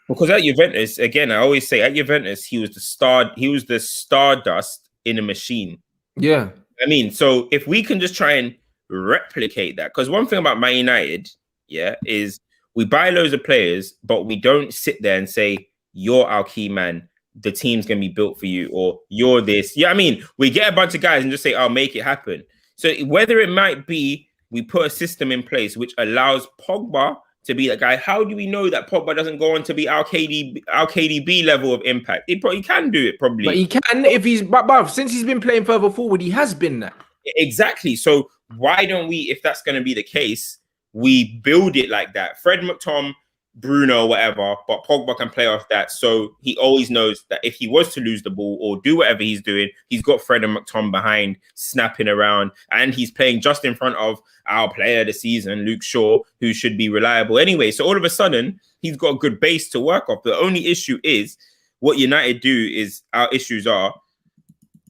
because at Juventus, again, I always say at Juventus, he was the stardust in a machine. Yeah. I mean, so if we can just try and replicate that, because one thing about Man United, is we buy loads of players, but we don't sit there and say, you're our key man, the team's going to be built for you, or you're this. Yeah, I mean, we get a bunch of guys and just say, I'll make it happen. So whether it might be we put a system in place which allows Pogba to be that guy, how do we know that Pogba doesn't go on to be our KDB level of impact? He probably can do it, probably. But he can if he's, but since he's been playing further forward, he has been that. Exactly. So why don't we, if that's going to be the case, we build it like that? Fred McTom, Bruno, whatever, but Pogba can play off that. So he always knows that if he was to lose the ball or do whatever he's doing, he's got Fred and McTom behind, snapping around, and he's playing just in front of our player of the season, Luke Shaw, who should be reliable anyway. So all of a sudden, he's got a good base to work off. The only issue is what United do is our issues are,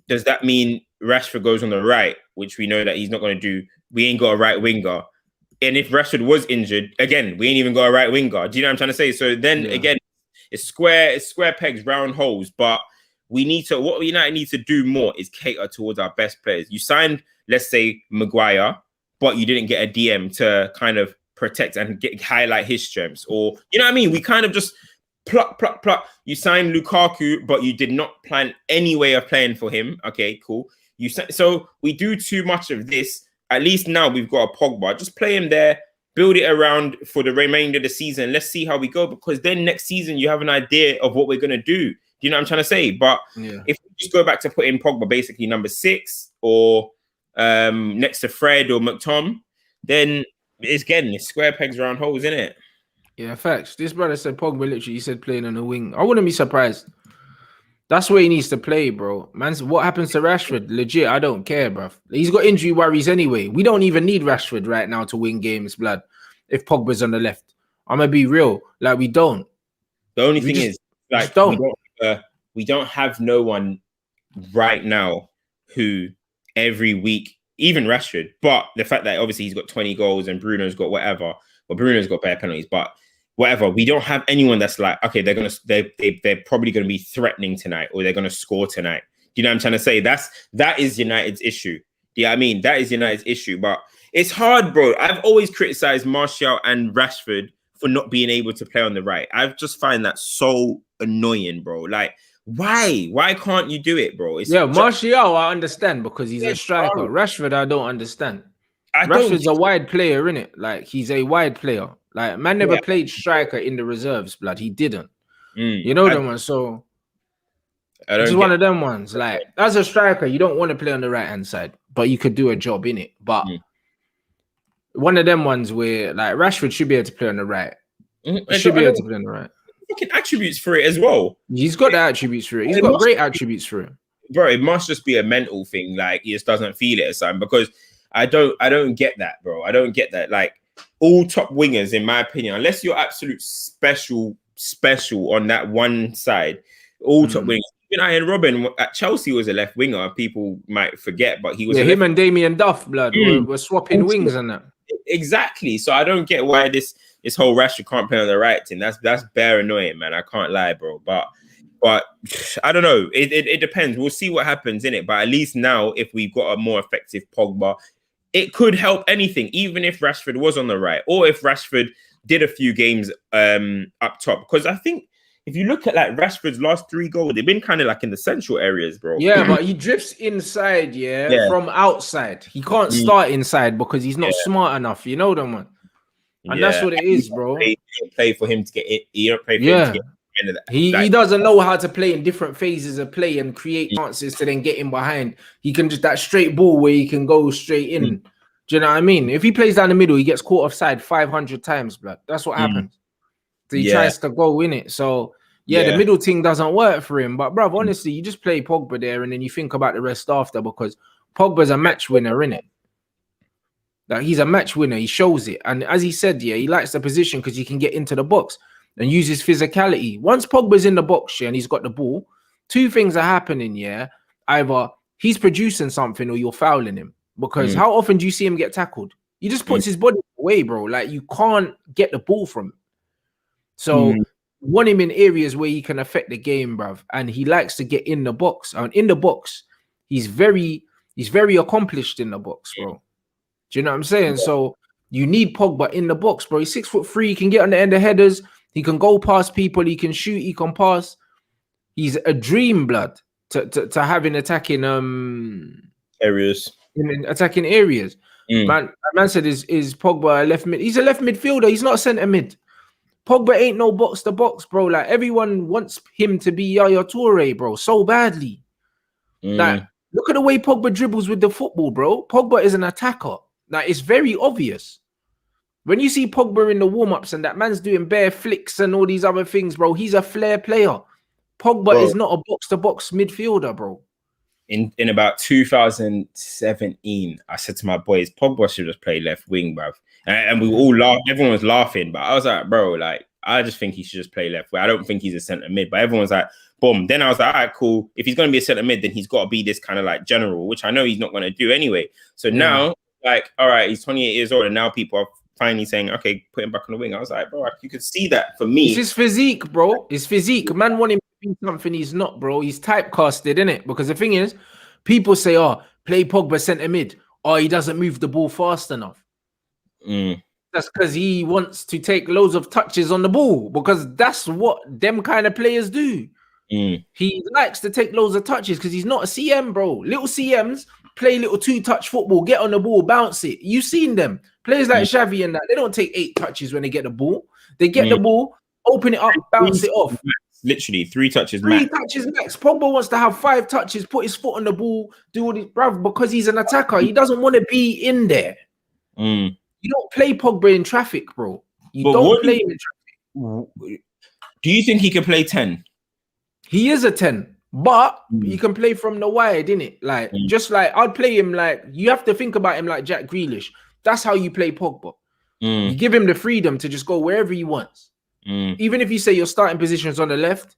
does that mean Rashford goes on the right, which we know that he's not going to do? We ain't got a right winger. And if Rashford was injured, again, we ain't even got a right winger. Do you know what I'm trying to say? So then again, it's square pegs, round holes. But what United need to do more is cater towards our best players. You signed, let's say, Maguire, but you didn't get a DM to kind of protect and highlight his strengths. Or, you know what I mean? We kind of just pluck. You signed Lukaku, but you did not plan any way of playing for him. Okay, cool. So we do too much of this. At least now we've got a Pogba. Just play him there, build it around for the remainder of the season. Let's see how we go, because then next season you have an idea of what we're going to do. Do you know what I'm trying to say? But if we just go back to putting Pogba basically number 6 or next to Fred or McTom, then it's square pegs, round holes, isn't it? Yeah, facts. This brother said Pogba literally, he said playing on the wing. I wouldn't be surprised. That's where he needs to play, bro. Man, what happens to Rashford? Legit, I don't care, bro. He's got injury worries anyway. We don't even need Rashford right now to win games, blood. If Pogba's on the left, I'm gonna be real. Like, we don't. The only thing is, like, we don't have no one right now who every week, even Rashford. But the fact that obviously he's got 20 goals and Bruno's got whatever. Well, Bruno's got better penalties, but whatever. We don't have anyone that's like, okay, they're probably gonna be threatening tonight, or they're gonna score tonight. Do you know what I'm trying to say? That is United's issue. Yeah, I mean, that is United's issue. But it's hard, bro. I've always criticized Martial and Rashford for not being able to play on the right. I just find that so annoying, bro. Like, why? Why can't you do it, bro? Martial, I understand because he's a striker. Rashford, I don't understand. Rashford's a wide player, innit? Like, he's a wide player. Like, man never played striker in the reserves, blood. He didn't. You know them ones. So it's one of them ones. Like, as a striker, you don't want to play on the right-hand side, but you could do a job in it. But one of them ones where, like, Rashford should be able to play on the right. He should be able to play on the right. Fucking attributes for it as well. He's got the attributes for it. He's got great attributes for it. Bro, it must just be a mental thing. Like, he just doesn't feel it or something. Because I don't get that, bro. I don't get that. Like, all top wingers, in my opinion, unless you're absolute special on that one side, all top wingers. Even Ian Robin at Chelsea was a left winger. People might forget, but he was him and Damien Duff, blood, were swapping wings and that. Exactly. So I don't get why this whole Rashford can't play on the right team. That's bare annoying, man. I can't lie, bro. But I don't know. It depends. We'll see what happens in it. But at least now, if we've got a more effective Pogba, it could help anything, even if Rashford was on the right, or if Rashford did a few games up top. Because I think if you look at like Rashford's last 3 goals, they've been kind of like in the central areas, bro. Yeah, but he drifts inside, from outside. He can't start inside because he's not smart enough. You know them, man. And that's what it is, bro. You don't play for him to get it. You don't play for him to get into that. He doesn't know how to play in different phases of play and create chances to then get in behind. He can just that straight ball where he can go straight in. Do you know what I mean? If he plays down the middle, he gets caught offside 500 times, blood. That's what happens. So he tries to go in it. So the middle thing doesn't work for him. But bruv, honestly, you just play Pogba there and then you think about the rest after, because Pogba's a match winner, innit? Like, he's a match winner. He shows it. And as he said, he likes the position because he can get into the box and use his physicality. Once Pogba's in the box and he's got the ball, 2 things are happening, Either he's producing something or you're fouling him. Because how often do you see him get tackled? He just puts his body away, bro. Like, you can't get the ball from him. So want him in areas where he can affect the game, bruv. And he likes to get in the box. And in the box, he's very accomplished in the box, bro. Do you know what I'm saying? So you need Pogba in the box, bro. He's 6'3", he can get on the end of headers, he can go past people, he can shoot, he can pass. He's a dream, blood, to have in attacking areas. In attacking areas. Man said is Pogba a left mid? He's a left midfielder, he's not a centre mid. Pogba ain't no box to box, bro. Like, everyone wants him to be Yaya Toure, bro, so badly. Like, look at the way Pogba dribbles with the football, bro. Pogba is an attacker. Like, it's very obvious. When you see Pogba in the warm-ups and that man's doing bare flicks and all these other things, bro, he's a flair player. Pogba is not a box-to-box midfielder, bro. In about 2017, I said to my boys, Pogba should just play left wing, bruv. And we all laughed. Everyone was laughing, but I was like, bro, like, I just think he should just play left wing. I don't think he's a centre mid, but everyone's like, boom. Then I was like, all right, cool. If he's going to be a centre mid, then he's got to be this kind of like general, which I know he's not going to do anyway. So now, like, all right, he's 28 years old, and now people are finally saying, okay, put him back on the wing. I was like, bro, you could see that for me. It's his physique, bro. His physique. Man want him to be something he's not, bro. He's typecasted, innit? Because the thing is, people say, oh, play Pogba centre mid. Oh, he doesn't move the ball fast enough. That's because he wants to take loads of touches on the ball, because that's what them kind of players do. He likes to take loads of touches because he's not a CM, bro. Little CMs play little 2-touch football, get on the ball, bounce it. You've seen them. Players like Xavi and that, they don't take 8 touches when they get the ball. They get the ball, open it up, bounce it off. Literally 3 touches 3 max. 3 touches max. Pogba wants to have 5 touches, put his foot on the ball, do all this, bruv, because he's an attacker. He doesn't want to be in there. You don't play Pogba in traffic, bro. You don't play him in traffic. Do you think he can play 10? He is a 10, but he can play from the wide, innit? Like, just like, I'd play him like, you have to think about him like Jack Grealish. That's how you play Pogba. You give him the freedom to just go wherever he wants. Even if you say your starting position's on the left,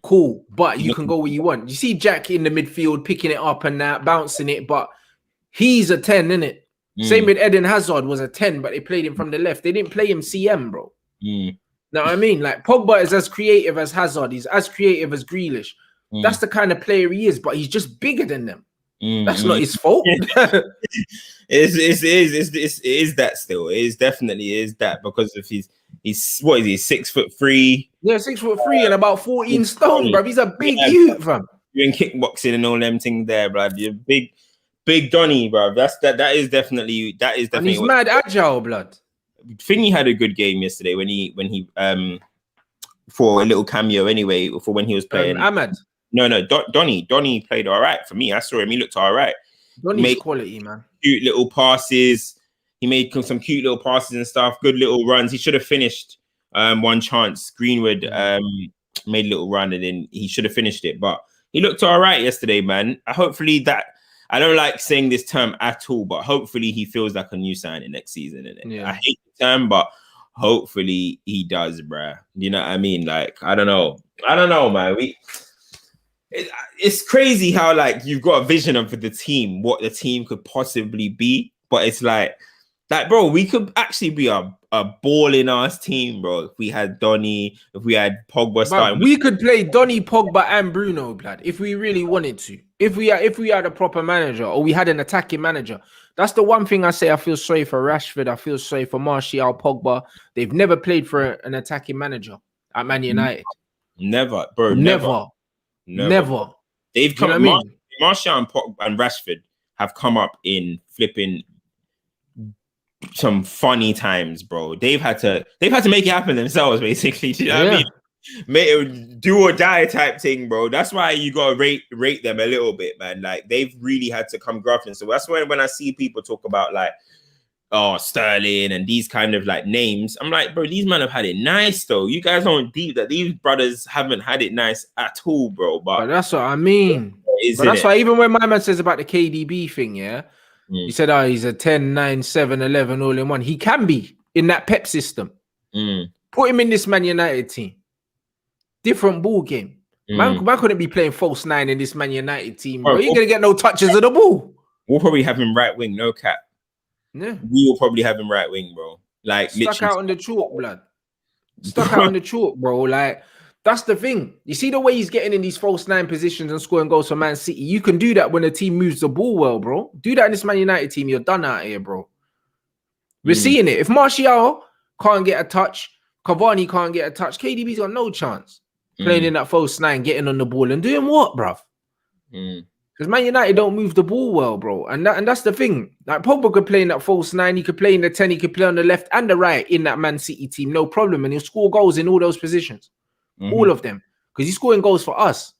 cool, but you can go where you want. You see Jack in the midfield picking it up and that, bouncing it, but he's a 10, innit? Same with Eden Hazard was a 10, but they played him from the left. They didn't play him CM, bro. Know what I mean? Like, Pogba is as creative as Hazard. He's as creative as Grealish. That's the kind of player he is, but he's just bigger than them. That's not his fault. It is that still. It is definitely is that, because of he's what is he, 6'3"? Yeah, 6'3" and about 14 stone, bro. He's a big youth, fam. Doing kickboxing and all them things there, bro. You're big Donny, bro. That is definitely. And he's mad agile, blood. Thingy had a good game yesterday when he for a little cameo anyway, for when he was playing. Ahmed. No, Donny played all right for me. I saw him. He looked all right. Donny's quality, man. Cute little passes. He made some cute little passes and stuff. Good little runs. He should have finished one chance. Greenwood made a little run and then he should have finished it, but he looked all right yesterday, man. Hopefully that, I don't like saying this term at all, but hopefully he feels like a new signing next season. And I hate the term, but hopefully he does, bruh. You know what I mean? Like, I don't know, man. It's crazy how like you've got a vision of the team, what the team could possibly be, but it's like, bro, we could actually be a balling ass team, bro. If we had Donny, if we had Pogba starting, we could play Donny, Pogba, and Bruno, blood, if we really wanted to. If we had a proper manager or we had an attacking manager. That's the one thing I say. I feel sorry for Rashford. I feel sorry for Martial, Pogba. They've never played for an attacking manager at Man United. Never, bro. Never. They've come. You know what I mean? Martial and Pogba and Rashford have come up in flipping some funny times, bro. They've had to make it happen themselves, basically. Do you know what I mean? Do or die type thing, bro. That's why you gotta rate them a little bit, man. Like they've really had to come grafting. So that's when I see people talk about like, oh, Sterling and these kind of like names, I'm like, bro, these men have had it nice though. You guys don't deep that these brothers haven't had it nice at all, bro. But that's what I mean. But that's why even when my man says about the KDB thing, he said, oh, he's a 10, 9, 7, 11 all in one. He can be in that Pep system. Put him in this Man United team. Different ball game. Man couldn't be playing false 9 in this Man United team, bro. He ain't gonna get no touches of the ball. We'll probably have him right wing, no cap. Yeah. We will probably have him right wing, bro. Like stuck out on the chalk, blood. Stuck out on the chalk, bro. Like, that's the thing. You see the way he's getting in these false 9 positions and scoring goals for Man City. You can do that when the team moves the ball well, bro. Do that in this Man United team. You're done out here, bro. We're seeing it. If Martial can't get a touch, Cavani can't get a touch, KDB's got no chance. Playing in that false 9, getting on the ball and doing what, bruv? Because Man United don't move the ball well, bro. And that's the thing. Like Pogba could play in that false 9, he could play in the 10, he could play on the left and the right in that Man City team, no problem. And he'll score goals in all those positions. All of them. Because he's scoring goals for us.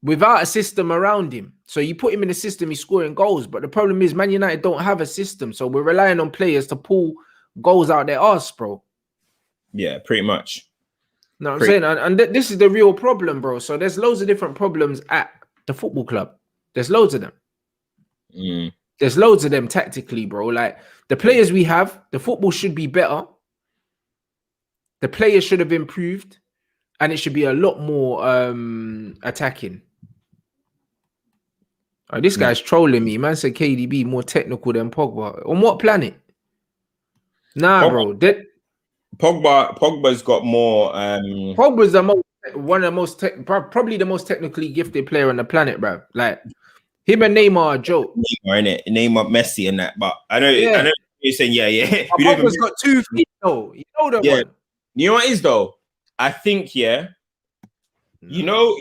Without a system around him. So you put him in a system, he's scoring goals. But the problem is Man United don't have a system. So we're relying on players to pull goals out their arse, bro. Yeah, pretty much. No, I'm saying, and this is the real problem, bro. So there's loads of different problems at the football club. There's loads of them. There's loads of them tactically, bro. Like the players we have, the football should be better. The players should have improved, and it should be a lot more attacking. Oh, this guy's trolling me. Man said KDB more technical than Pogba. On what planet? Nah, bro. Pogba's got more. Pogba's probably the most technically gifted player on the planet, bro. Like him and Neymar are a joke. Neymar, innit? Neymar, Messi, and that. But I know you're saying, Pogba's got 2 feet though. You know that one. You know what it is though? I think, you know,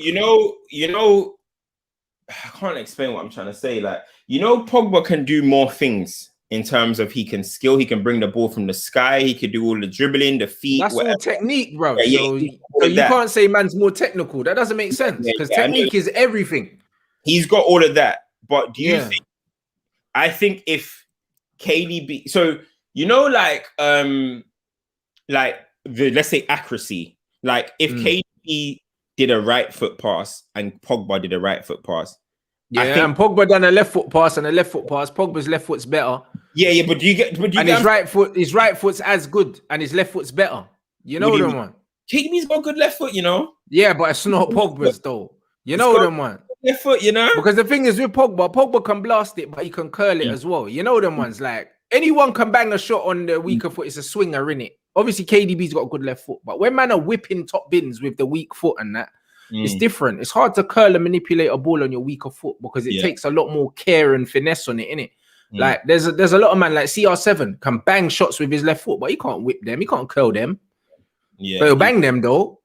I can't explain what I'm trying to say. Like, Pogba can do more things. In terms of he can bring the ball from the sky. He could do all the dribbling, the feet. That's whatever. all technique, bro. So you can't say man's more technical. That doesn't make sense because technique is everything. He's got all of that. But do you think? I think if KDB, so let's say accuracy. Like if KDB did a right foot pass and Pogba did a right foot pass. Yeah, and Pogba done a left foot pass and a left foot pass. Pogba's left foot's better. Yeah, but his right foot's as good and his left foot's better. You know them one. KDB's got good left foot, Yeah, but it's not Pogba's though. You know them one. Left foot, Because the thing is with Pogba can blast it, but he can curl it as well. You know them ones. Like anyone can bang a shot on the weaker foot. It's a swinger, innit? Obviously, KDB's got a good left foot, but when man are whipping top bins with the weak foot and that. It's different. It's hard to curl and manipulate a ball on your weaker foot because it takes a lot more care and finesse on it, innit? Like there's a lot of man like CR7 can bang shots with his left foot, but he can't whip them, he can't curl them. Yeah, but he'll bang them though.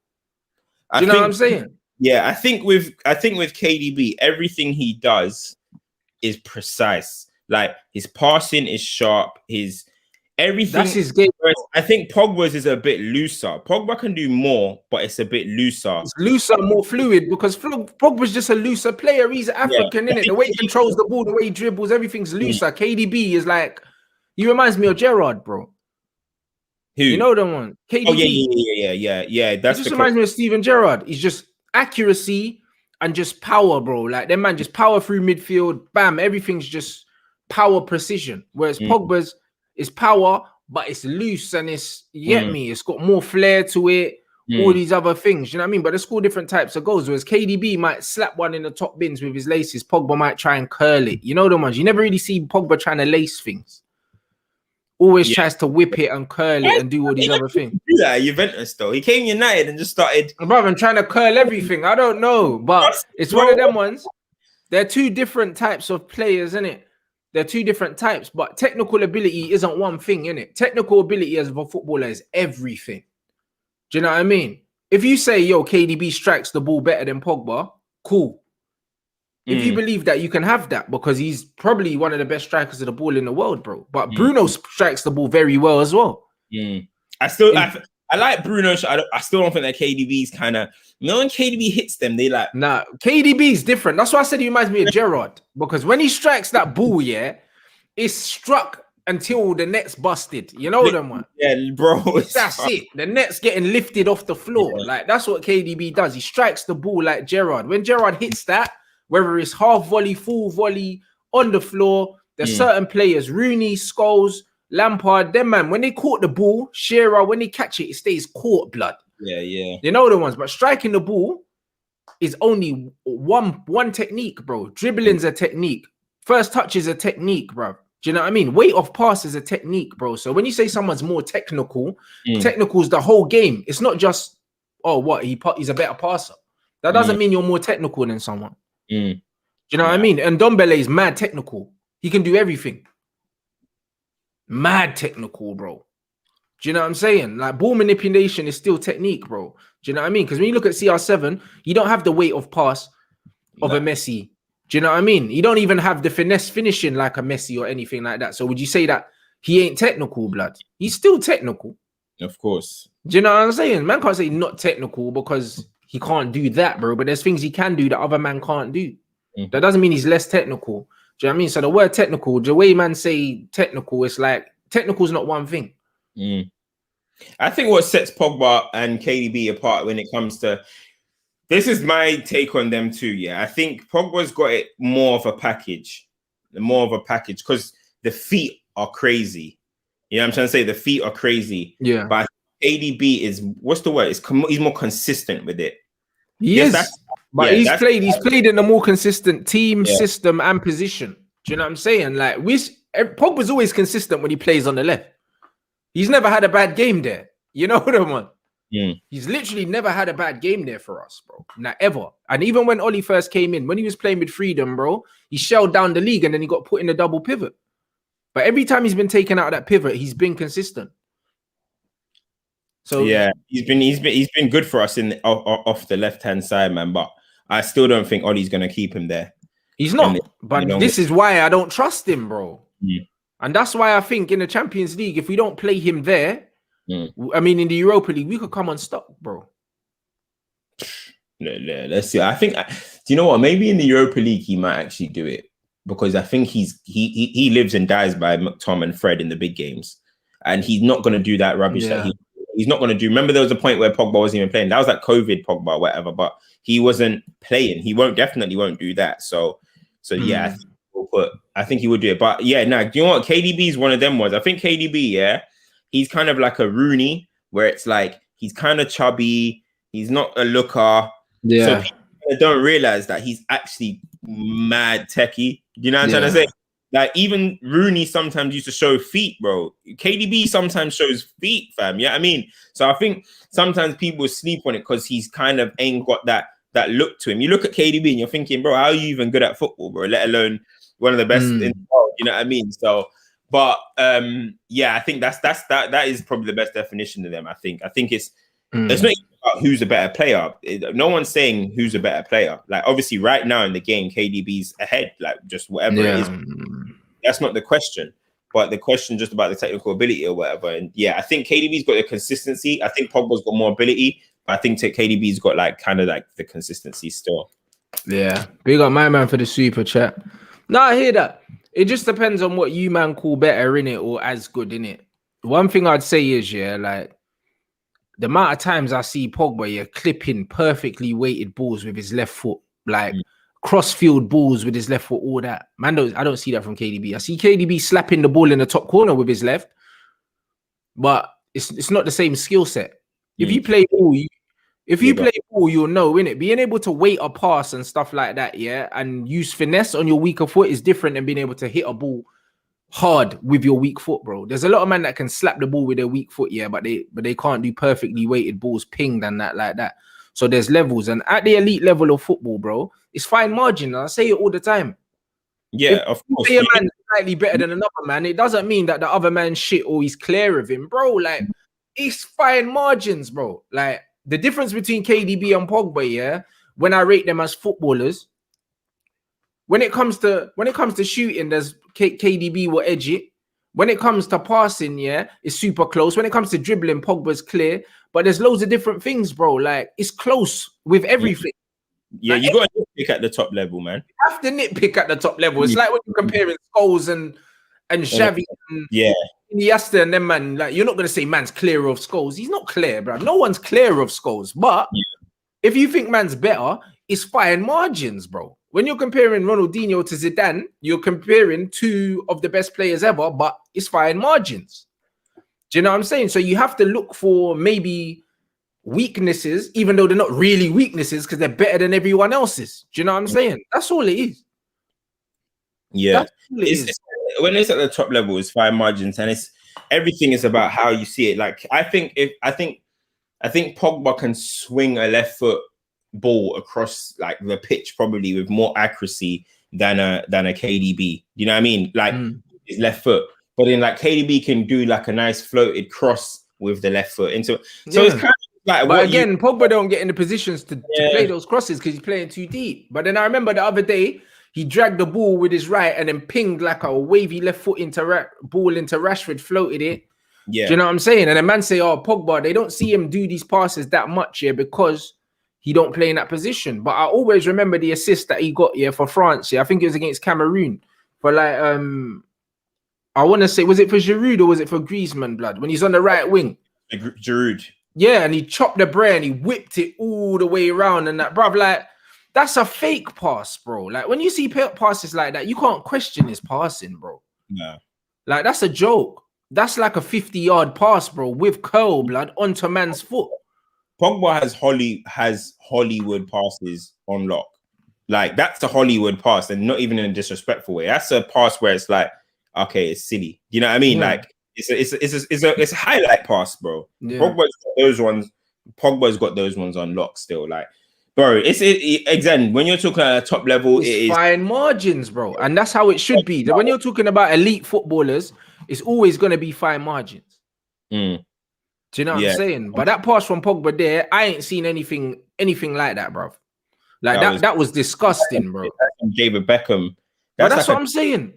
Do you know what I'm saying? Yeah, I think with KDB, everything he does is precise. Like his passing is sharp, his everything. That's his game. I think Pogba's is a bit looser. Pogba can do more, but it's a bit looser. It's looser, more fluid because Pogba's just a looser player. He's African, innit? The way he controls the ball, the way he dribbles, everything's looser. KDB is like, he reminds me of Gerrard, bro. Who? You know the one? KDB. Oh yeah. That's He just reminds me of Steven Gerrard. He's just accuracy and just power, bro. Like them man just power through midfield. Bam, everything's just power precision. Whereas Pogba's is power, but it's loose and it's you get me. It's got more flair to it. All these other things, you know what I mean? But there's all different types of goals. Whereas KDB might slap one in the top bins with his laces. Pogba might try and curl it. You know the ones. You never really see Pogba trying to lace things. Always tries to whip it and curl it and do all these other things. Do that at Juventus though. He came United and just started. Brother, I'm trying to curl everything. I don't know, but it's one of them ones. They're two different types of players, isn't it? They're two different types, but technical ability isn't one thing, innit? Technical ability as a footballer is everything. Do you know what I mean? If you say, yo, KDB strikes the ball better than Pogba, cool. If you believe that, you can have that because he's probably one of the best strikers of the ball in the world, bro. But Bruno strikes the ball very well as well. I like Bruno. I still don't think that KDB's kind of... You know when KDB hits them, they like... Nah, KDB's different. That's why I said he reminds me of Gerrard. Because when he strikes that ball, it's struck until the net's busted. You know them one? Yeah, bro. That's it. The net's getting lifted off the floor. Yeah. Like, that's what KDB does. He strikes the ball like Gerrard. When Gerrard hits that, whether it's half volley, full volley, on the floor, there's certain players, Rooney, Scholes, Lampard, them man, when they caught the ball, Shearer, when they catch it, it stays caught, blood. Yeah. You know the ones, but striking the ball is only one technique, bro. Dribbling's a technique. First touch is a technique, bro. Do you know what I mean? Weight of pass is a technique, bro. So when you say someone's more technical, technical is the whole game. It's not just, oh, what, he's a better passer. That doesn't mean you're more technical than someone. Do you know what I mean? And Ndombele is mad technical. He can do everything. Mad technical, bro. Do you know what I'm saying? Like, ball manipulation is still technique, bro. Do you know what I mean? Because when you look at CR7, you don't have the weight of pass of a Messi. Do you know what I mean? You don't even have the finesse finishing like a Messi or anything like that. So would you say that he ain't technical, blood? He's still technical. Of course. Do you know what I'm saying? Man can't say not technical because he can't do that, bro. But there's things he can do that other man can't do. That doesn't mean he's less technical. Do you know what I mean? So the word technical, the way man say technical, it's like technical is not one thing. I think what sets Pogba and KDB apart when it comes to... This is my take on them too, yeah. I think Pogba's got it more of a package. Because the feet are crazy. You know what I'm trying to say? The feet are crazy. Yeah. But KDB is... What's the word? He's more consistent with it. He is. But he's played in a more consistent team, system, and position. Do you know what I'm saying? Like, Pogba's always consistent when he plays on the left. He's never had a bad game there. You know what I mean? He's literally never had a bad game there for us, bro. Not ever. And even when Oli first came in, when he was playing with freedom, bro, he shelled down the league and then he got put in a double pivot. But every time he's been taken out of that pivot, he's been consistent. So yeah, he's been good for us in off the left hand side, man. But I still don't think Ollie's gonna keep him there. He's not. But this is why I don't trust him, bro. And that's why I think in the Champions League, if we don't play him there, I mean, in the Europa League, we could come unstuck, bro. Let's see. I think, do you know what? Maybe in the Europa League, he might actually do it because I think he lives and dies by Tom and Fred in the big games, and he's not going to do that rubbish that he's not going to do. Remember, there was a point where Pogba wasn't even playing. That was like COVID Pogba or whatever, but he wasn't playing. He definitely won't do that. So yeah, I think he would do it. But yeah, do you know what? KDB is one of them ones. I think KDB, he's kind of like a Rooney, where it's like he's kind of chubby. He's not a looker. Yeah. So people don't realize that he's actually mad techie. You know what I'm trying to say? Like, even Rooney sometimes used to show feet, bro. KDB sometimes shows feet, fam. Yeah, I mean, so I think sometimes people sleep on it because he's kind of ain't got that look to him. You look at KDB and you're thinking, bro, how are you even good at football, bro? Let alone one of the best in the world. You know what I mean? So, but yeah, I think that is probably the best definition of them. I think it's not even about who's a better player. No one's saying who's a better player. Like, obviously, right now in the game, KDB's ahead. Like, just whatever it is. That's not the question. But the question just about the technical ability or whatever. And yeah, I think KDB's got the consistency. I think Pogba's got more ability. But I think KDB's got like kind of like the consistency still. Yeah, big up my man for the super chat. No, I hear that. It just depends on what you man call better, innit, or as good, innit. one thing I'd say is, like the amount of times I see Pogba, clipping perfectly weighted balls with his left foot, like cross-field balls with his left foot, all that. Man, I don't see that from KDB. I see KDB slapping the ball in the top corner with his left, but it's not the same skill set. If you play ball, you'll know, innit? Being able to weight a pass and stuff like that, and use finesse on your weaker foot is different than being able to hit a ball hard with your weak foot, bro. There's a lot of men that can slap the ball with their weak foot, but they can't do perfectly weighted balls pinged and that like that. So there's levels, and at the elite level of football, bro, it's fine margin. I say it all the time. Yeah, of course. If a man is slightly better than another man, it doesn't mean that the other man's shit or he's clear of him, bro. Like, it's fine margins, bro. Like, the difference between KDB and Pogba, when I rate them as footballers, when it comes to shooting, there's KDB will edge it. When it comes to passing, it's super close. When it comes to dribbling, Pogba's clear. But there's loads of different things, bro. Like, it's close with everything. Yeah, like, you got to nitpick at the top level, man. You have to nitpick at the top level. It's like when you're comparing Scholes and Xavi and Iniesta and them, man. Like, you're not going to say man's clear of Scholes. He's not clear, bro. No one's clear of Scholes. But if you think man's better, it's fine margins, bro. When you're comparing Ronaldinho to Zidane, you're comparing two of the best players ever, but it's fine margins. Do you know what I'm saying? So you have to look for maybe weaknesses, even though they're not really weaknesses, because they're better than everyone else's. Do you know what I'm saying? That's all it is. Yeah. When it's at the top level, it's fine margins, and everything is about how you see it. Like, I think Pogba can swing a left foot ball across like the pitch probably with more accuracy than a KDB. You know what I mean? Like his left foot. But then like KDB can do like a nice floated cross with the left foot into. So it's kind of like. But again, Pogba don't get in the positions to play those crosses because he's playing too deep. But then I remember the other day he dragged the ball with his right and then pinged like a wavy left foot ball into Rashford, floated it. Yeah, do you know what I'm saying? And the man say, "Oh, Pogba, they don't see him do these passes that much because he don't play in that position." But I always remember the assist that he got for France. I think it was against Cameroon for like I want to say, was it for Giroud or was it for Griezmann, blood? When he's on the right wing. Giroud. Yeah, and he chopped the brain, he whipped it all the way around, and that, bruv, like, that's a fake pass, bro. Like, when you see passes like that, you can't question his passing, bro. No. Like, that's a joke. That's like a 50-yard pass, bro, with curl, blood, onto man's foot. Pogba has Hollywood passes on lock. Like, that's the Hollywood pass, and not even in a disrespectful way. That's a pass where it's like, okay, it's silly. You know what I mean? Yeah. Like, it's a highlight pass, bro. Yeah. Pogba's got those ones on lock still. Like, bro, again, when you're talking at a top level, it's fine margins, bro. And that's how it should be. When you're talking about elite footballers, it's always going to be fine margins. Do you know what I'm saying? But that pass from Pogba there, I ain't seen anything like that, bro. Like, that was disgusting, bro. David Beckham. That's what I'm saying.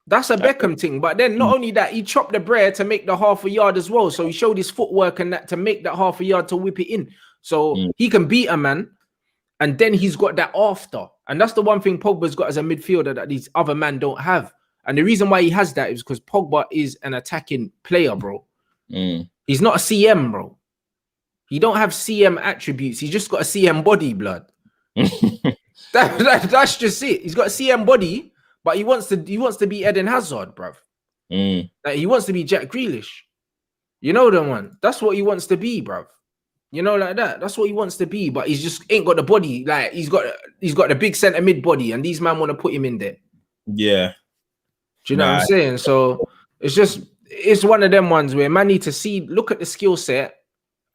That's a Beckham thing. But then not only that, he chopped the bread to make the half a yard as well. So he showed his footwork and that to make that half a yard to whip it in. So he can beat a man. And then he's got that after. And that's the one thing Pogba's got as a midfielder that these other men don't have. And the reason why he has that is because Pogba is an attacking player, bro. He's not a CM, bro. He don't have CM attributes. He's just got a CM body, blood. That's just it. He's got a CM body. But he wants to be Eden Hazard, bruv. Like, he wants to be Jack Grealish. You know the one. That's what he wants to be, bruv. You know, like that. That's what he wants to be. But he's just ain't got the body. Like, he's got the big centre mid body, and these men want to put him in there. Yeah. Do you know what I'm saying? So it's one of them ones where man need to look at the skill set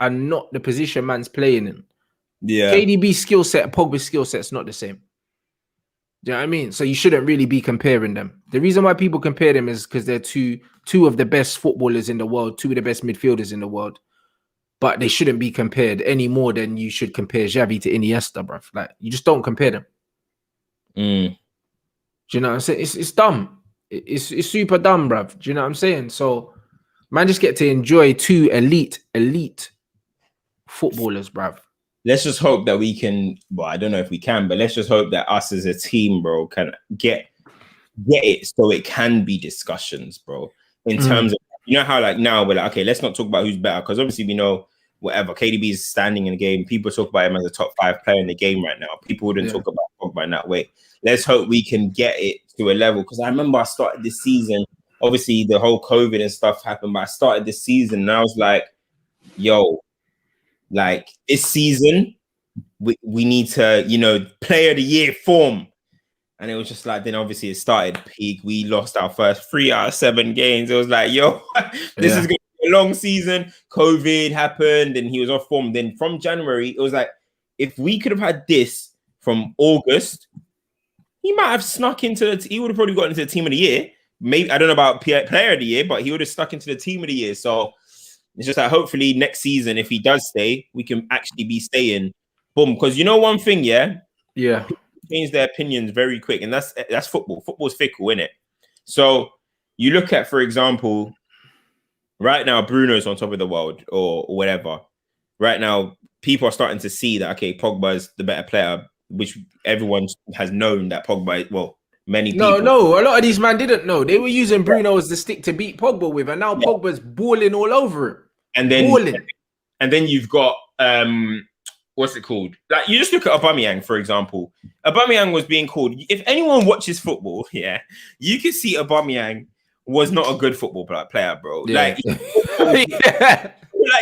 and not the position man's playing in. Yeah. KDB's skill set, Pogba's skill set's not the same. Do you know what I mean? So you shouldn't really be comparing them. The reason why people compare them is because they're two of the best footballers in the world, two of the best midfielders in the world. But they shouldn't be compared any more than you should compare Xavi to Iniesta, bruv. Like, you just don't compare them. Do you know what I'm saying? It's dumb. It's super dumb, bruv. Do you know what I'm saying? So, man, just get to enjoy two elite footballers, bruv. Let's just hope that we can. Well, I don't know if we can, but let's just hope that us as a team, bro, can get it so it can be discussions, bro. In terms of you know how like now we're like, okay, let's not talk about who's better because obviously we know whatever KDB is standing in the game. People talk about him as a top 5 player in the game right now. People wouldn't talk about Pogba in that way. Let's hope we can get it to a level because I remember I started this season. Obviously, the whole COVID and stuff happened, but I started this season and I was like, yo, like this season, we need to, you know, player of the year form. And it was just like, then obviously it started peak. We lost our first 3 out of 7 games. It was like, yo, this is going to be a long season. COVID happened and he was off form. Then from January, it was like, if we could have had this from August, he might have snuck into he would have probably gotten into the team of the year. Maybe, I don't know about player of the year, but he would have stuck into the team of the year. So it's just like, hopefully next season, if he does stay, we can actually be staying. Boom. Because you know one thing, yeah? People change their opinions very quick. And that's football. Football's fickle, isn't it? So you look at, for example, right now, Bruno's on top of the world or whatever. Right now, people are starting to see that, okay, Pogba is the better player, which everyone has known that Pogba is, well, many people. No, a lot of these men didn't know. They were using Bruno as the stick to beat Pogba with, and now Pogba's balling all over him. And then you've got what's it called? Like you just look at Aubameyang, for example. Aubameyang was being called. If anyone watches football, you can see Aubameyang was not a good football player, bro. Like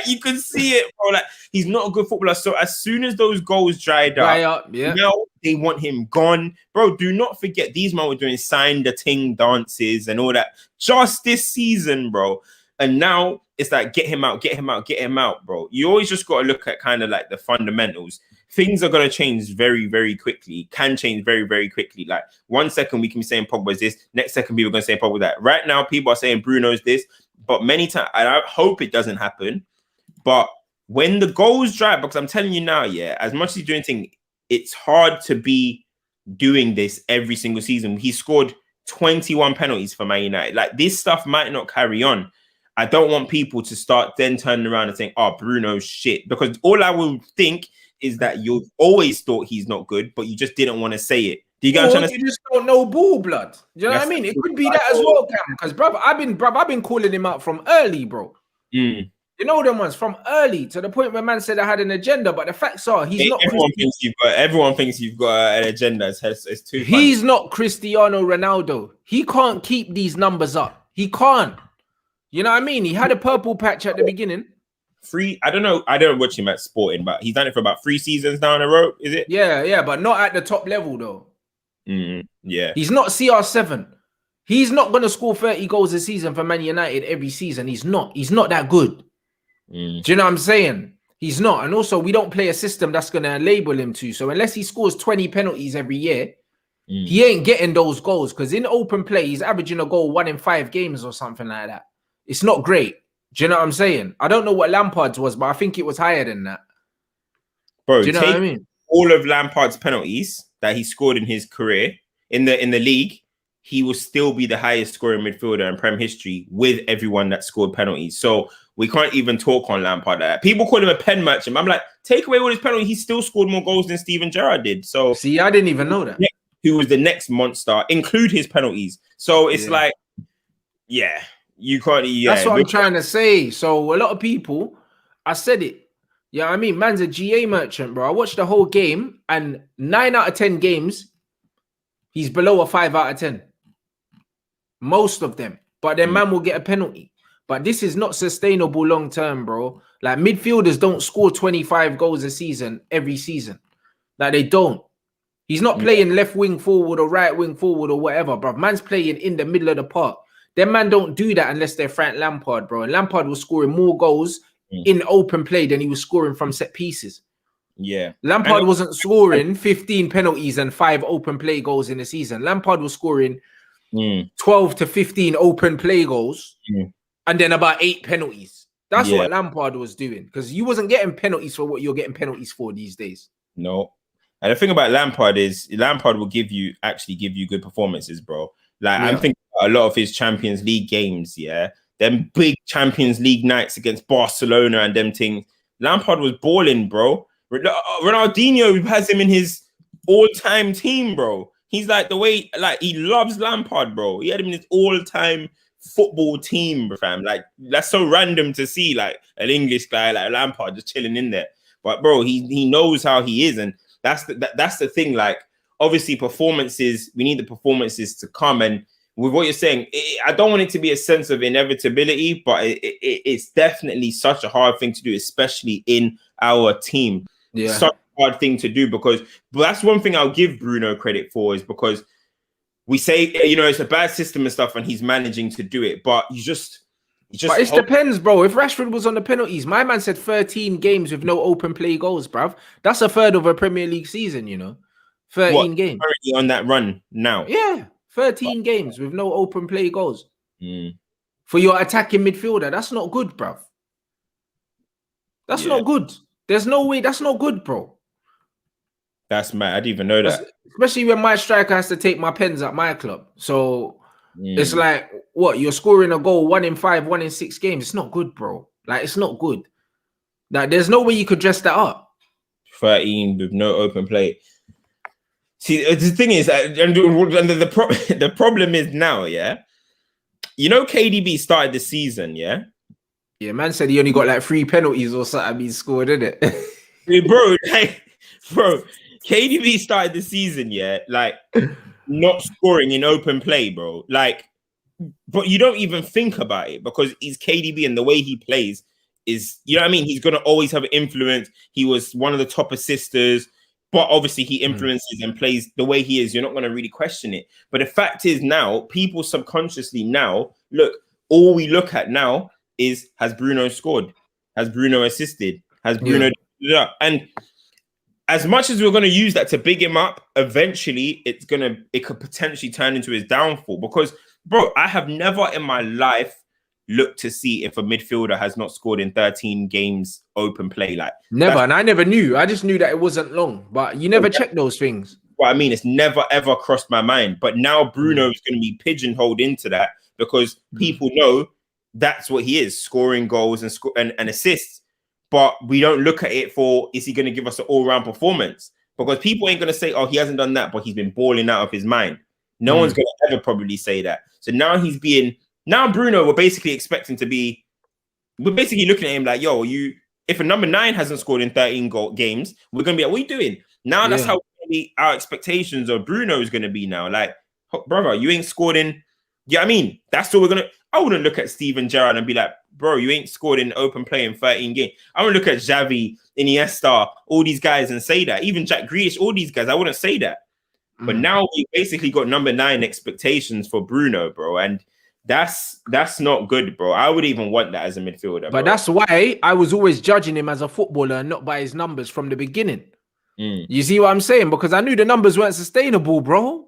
you can see it, bro. Like he's not a good footballer. So as soon as those goals dried up, now they want him gone, bro. Do not forget these men were doing sign the ting dances and all that just this season, bro. And now it's like get him out, bro. You always just got to look at kind of like the fundamentals. Things are going to change very, very quickly. Can change very, very quickly. Like 1 second we can be saying Pogba's this, next second people are going to say Pogba that. Right now people are saying Bruno's this, but many times, and I hope it doesn't happen. But when the goals dry, because I'm telling you now, as much as he's doing things, it's hard to be doing this every single season. He scored 21 penalties for Man United. Like this stuff might not carry on. I don't want people to start then turning around and saying, oh, Bruno's shit. Because all I will think is that you've always thought he's not good, but you just didn't want to say it. Do you get what I'm trying to say? You just don't know ball, blood. Do you know what I mean? It could be that as well, Cam. Because, brother, I've been calling him out from early, bro. You know them ones from early to the point where man said I had an agenda, but the facts are he's not. Everyone thinks you've got an agenda. It's too. He's not Cristiano Ronaldo. He can't keep these numbers up. He can't. You know what I mean? He had a purple patch at the beginning. I don't know. I don't watch him at Sporting, but he's done it for about 3 seasons now in a row. Is it? Yeah, but not at the top level though. Yeah, he's not CR7. He's not going to score 30 goals a season for Man United every season. He's not that good. Do you know what I'm saying? He's not. And also, we don't play a system that's going to label him to. So unless he scores 20 penalties every year, he ain't getting those goals. Because in open play, he's averaging a goal 1 in 5 games or something like that. It's not great. Do you know what I'm saying? I don't know what Lampard's was, but I think it was higher than that. Bro, do you know what I mean? All of Lampard's penalties that he scored in his career in the league, he will still be the highest scoring midfielder in Prem history with everyone that scored penalties. So we can't even talk on Lampard like that. People call him a pen merchant. I'm like, take away all his penalties, he still scored more goals than Steven Gerrard did. So see, I didn't even know that. Who was the next monster, include his penalties. So it's like, you can't. That's what I'm trying to say. So a lot of people, I said it. Yeah, I mean, man's a GA merchant, bro. I watched the whole game, and 9 out of 10 games, he's below a 5 out of 10. Most of them, but then man will get a penalty. But this is not sustainable long term, bro. Like midfielders don't score 25 goals a season every season. Like they don't. He's not playing left wing forward or right wing forward or whatever, bro. Man's playing in the middle of the park. Them man don't do that unless they're Frank Lampard, bro. And Lampard was scoring more goals in open play than he was scoring from set pieces. Yeah. Lampard wasn't scoring 15 penalties and 5 open play goals in a season. Lampard was scoring 12 to 15 open play goals and then about 8 penalties. That's what Lampard was doing, because you wasn't getting penalties for what you're getting penalties for these days. No. And the thing about Lampard is Lampard will actually give you good performances, bro. Like I'm thinking about a lot of his Champions League games, them big Champions League nights against Barcelona and them things. Lampard was balling, bro. Ronaldinho has him in his all-time team, bro. He's like the way, like he loves Lampard, bro. He had him in his all-time football team, fam. Like that's so random to see, like an English guy like Lampard just chilling in there. But bro, he knows how he is, and that's the thing. Like obviously, performances. We need the performances to come, and with what you're saying, I don't want it to be a sense of inevitability, but it's definitely such a hard thing to do, especially in our team. Yeah, such a hard thing to do but that's one thing I'll give Bruno credit for, is because we say, you know, it's a bad system and stuff, and he's managing to do it, but you just but it depends, bro. If Rashford was on the penalties, my man said 13 games with no open play goals, bruv. That's a third of a Premier League season, you know. 13 games. Already on that run now. Yeah, 13 games with no open play goals. For your attacking midfielder, that's not good, bruv. That's not good. There's no way. That's not good, bro. That's mad. I didn't even know that. Especially when my striker has to take my pens at my club. So it's like, what? You're scoring a goal 1 in 5, 1 in 6 games. It's not good, bro. Like, it's not good. Like, there's no way you could dress that up. 13 with no open play. See, the thing is, the problem is now, yeah? You know, KDB started the season, yeah? Yeah, man said he only got like 3 penalties or something he scored, didn't it? Bro, KDB started the season, yeah, like not scoring in open play, bro. Like, but you don't even think about it because he's KDB and the way he plays is, you know what I mean? He's going to always have influence. He was one of the top assisters, but obviously he influences and plays the way he is. You're not going to really question it. But the fact is now, people subconsciously now, look, all we look at now is, has Bruno scored? Has Bruno assisted? Has Bruno... And as much as we're going to use that to big him up, eventually it could potentially turn into his downfall. Because, bro, I have never in my life looked to see if a midfielder has not scored in 13 games open play. Like, never, and I never knew. I just knew that it wasn't long, but you never check those things. Well, I mean, it's never ever crossed my mind. But now Bruno is going to be pigeonholed into that because people know that's what he is, scoring goals and assists. But we don't look at it for, is he going to give us an all-round performance? Because people ain't going to say, oh, he hasn't done that, but he's been balling out of his mind. No one's going to ever probably say that. So now now Bruno, we're basically expecting to be, we're basically looking at him like, yo, if a number 9 hasn't scored in 13 games, we're going to be like, what are you doing? Now that's how our expectations of Bruno is going to be now. Like, brother, you ain't scored in, yeah, I mean, that's what we're going to, I wouldn't look at Steven Gerrard and be like, bro, you ain't scored in open play in 13 games. I would look at Xavi, Iniesta, all these guys and say that. Even Jack Grealish, all these guys, I wouldn't say that. But now we basically got number 9 expectations for Bruno, bro. And that's not good, bro. I would even want that as a midfielder. But that's why I was always judging him as a footballer and not by his numbers from the beginning. You see what I'm saying? Because I knew the numbers weren't sustainable, bro.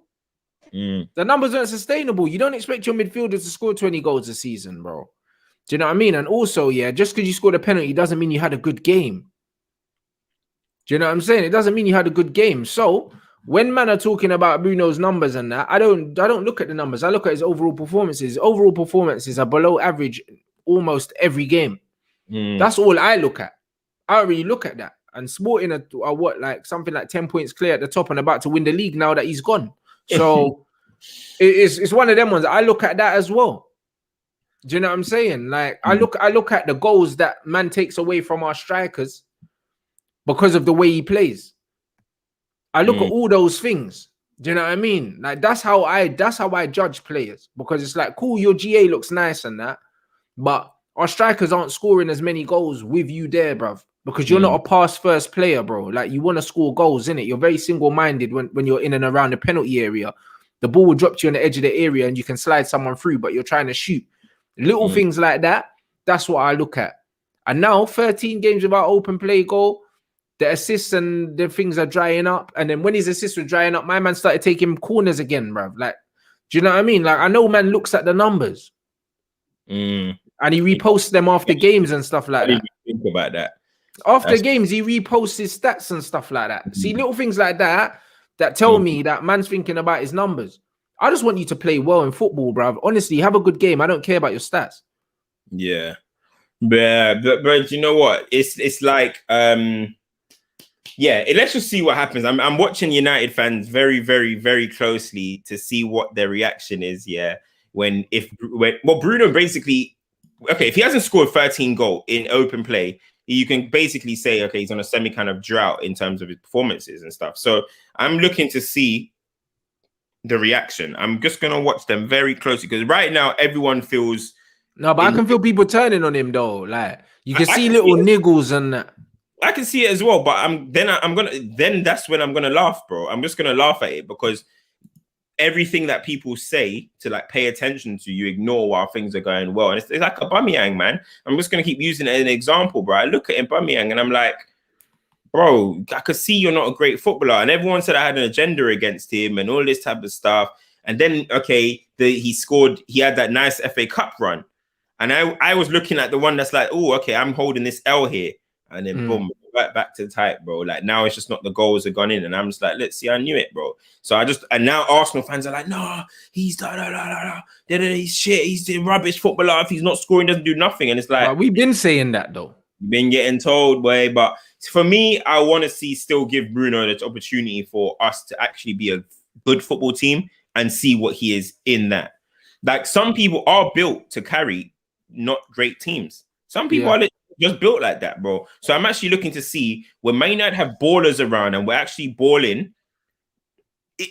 The numbers weren't sustainable. You don't expect your midfielder to score 20 goals a season, bro. Do you know what I mean? And also, yeah, just because you scored a penalty doesn't mean you had a good game. Do you know what I'm saying? It doesn't mean you had a good game. So when man are talking about Bruno's numbers and that, I don't look at the numbers. I look at his overall performances. Overall performances are below average almost every game. That's all I look at. I don't really look at that. And Sporting are what, like something like 10 points clear at the top and about to win the league now that he's gone. So it's one of them ones. I look at that as well. Do you know what I'm saying? Like I look at the goals that man takes away from our strikers because of the way he plays. I look at all those things. Do you know what I mean? Like that's how I judge players, because it's like, cool, your GA looks nice and that, but our strikers aren't scoring as many goals with you there, bruv. Because you're not a pass first player, bro. Like you want to score goals, innit? You're very single-minded when you're in and around the penalty area. The ball will drop to you on the edge of the area and you can slide someone through, but you're trying to shoot. Little things like that, that's what I look at. And now 13 games without open play goal, the assists and the things are drying up. And then when his assists were drying up, my man started taking corners again, bruv. Like, do you know what I mean? Like, I know man looks at the numbers. And he reposts them after games and stuff like that. I didn't think about that. After games, he reposts his stats and stuff like that. See, little things like that tell me that man's thinking about his numbers. I just want you to play well in football, bruv. Honestly, have a good game. I don't care about your stats. Yeah. But you know what? It's like, let's just see what happens. I'm watching United fans very, very, very closely to see what their reaction is, when Bruno basically, okay, if he hasn't scored 13 goals in open play, you can basically say, okay, he's on a semi kind of drought in terms of his performances and stuff. So I'm looking to see the reaction. I'm just going to watch them very closely because right now everyone feels... No, but I can feel people turning on him though. Like you can see little niggles and that. I can see it as well, but then that's when I'm gonna laugh, bro. I'm just gonna laugh at it because everything that people say to like pay attention to, you ignore while things are going well. And it's like Aubameyang, man. I'm just gonna keep using it as an example, bro. I look at Aubameyang and I'm like, bro, I could see you're not a great footballer. And everyone said I had an agenda against him and all this type of stuff. And then, okay, he had that nice FA Cup run. And I was looking at the one that's like, oh, okay, I'm holding this L here. And then boom, right back to the type, bro. Like now it's just not the goals have gone in. And I'm just like, let's see, I knew it, bro. So and now Arsenal fans are like, no, he's he's shit, he's the rubbish footballer. If he's not scoring, doesn't do nothing. And it's like, we've been saying that though. Been getting told, boy. But for me, I want to still give Bruno the opportunity for us to actually be a good football team and see what he is in that. Like some people are built to carry not great teams. Some people are just built like that, bro. So I'm actually looking to see when Man United have ballers around and we're actually balling,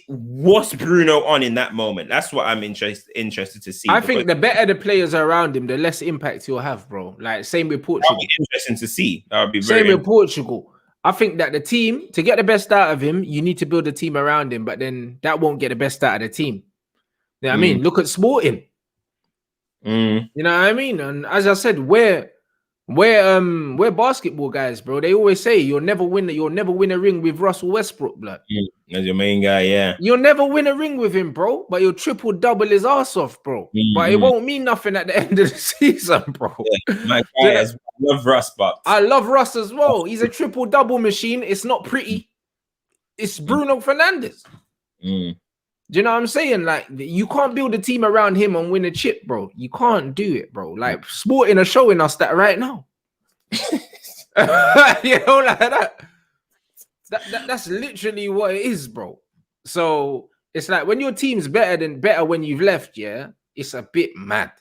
what's Bruno on in that moment? That's what I'm interested to see. I think the better the players are around him, the less impact he'll have, bro. Like same with Portugal. That'll be interesting to see. That would be same with Portugal. I think that the team, to get the best out of him, you need to build a team around him, but then that won't get the best out of the team. You know what I mean? Look at Sporting. You know what I mean? And as I said, we're basketball guys, bro. They always say you'll never win a ring with Russell Westbrook, blood. As your main guy, yeah. You'll never win a ring with him, bro. But you'll triple double his ass off, bro. But it won't mean nothing at the end of the season, bro. Yeah, my guy, I love Russ, but I love Russ as well. He's a triple double machine. It's not pretty. It's Bruno Fernandes. Do you know what I'm saying? Like, you can't build a team around him and win a chip, bro. You can't do it, bro. Like, Sporting are showing us that right now. You know, like that. That's literally what it is, bro. So it's like when your team's better when you've left, yeah, it's a bit mad.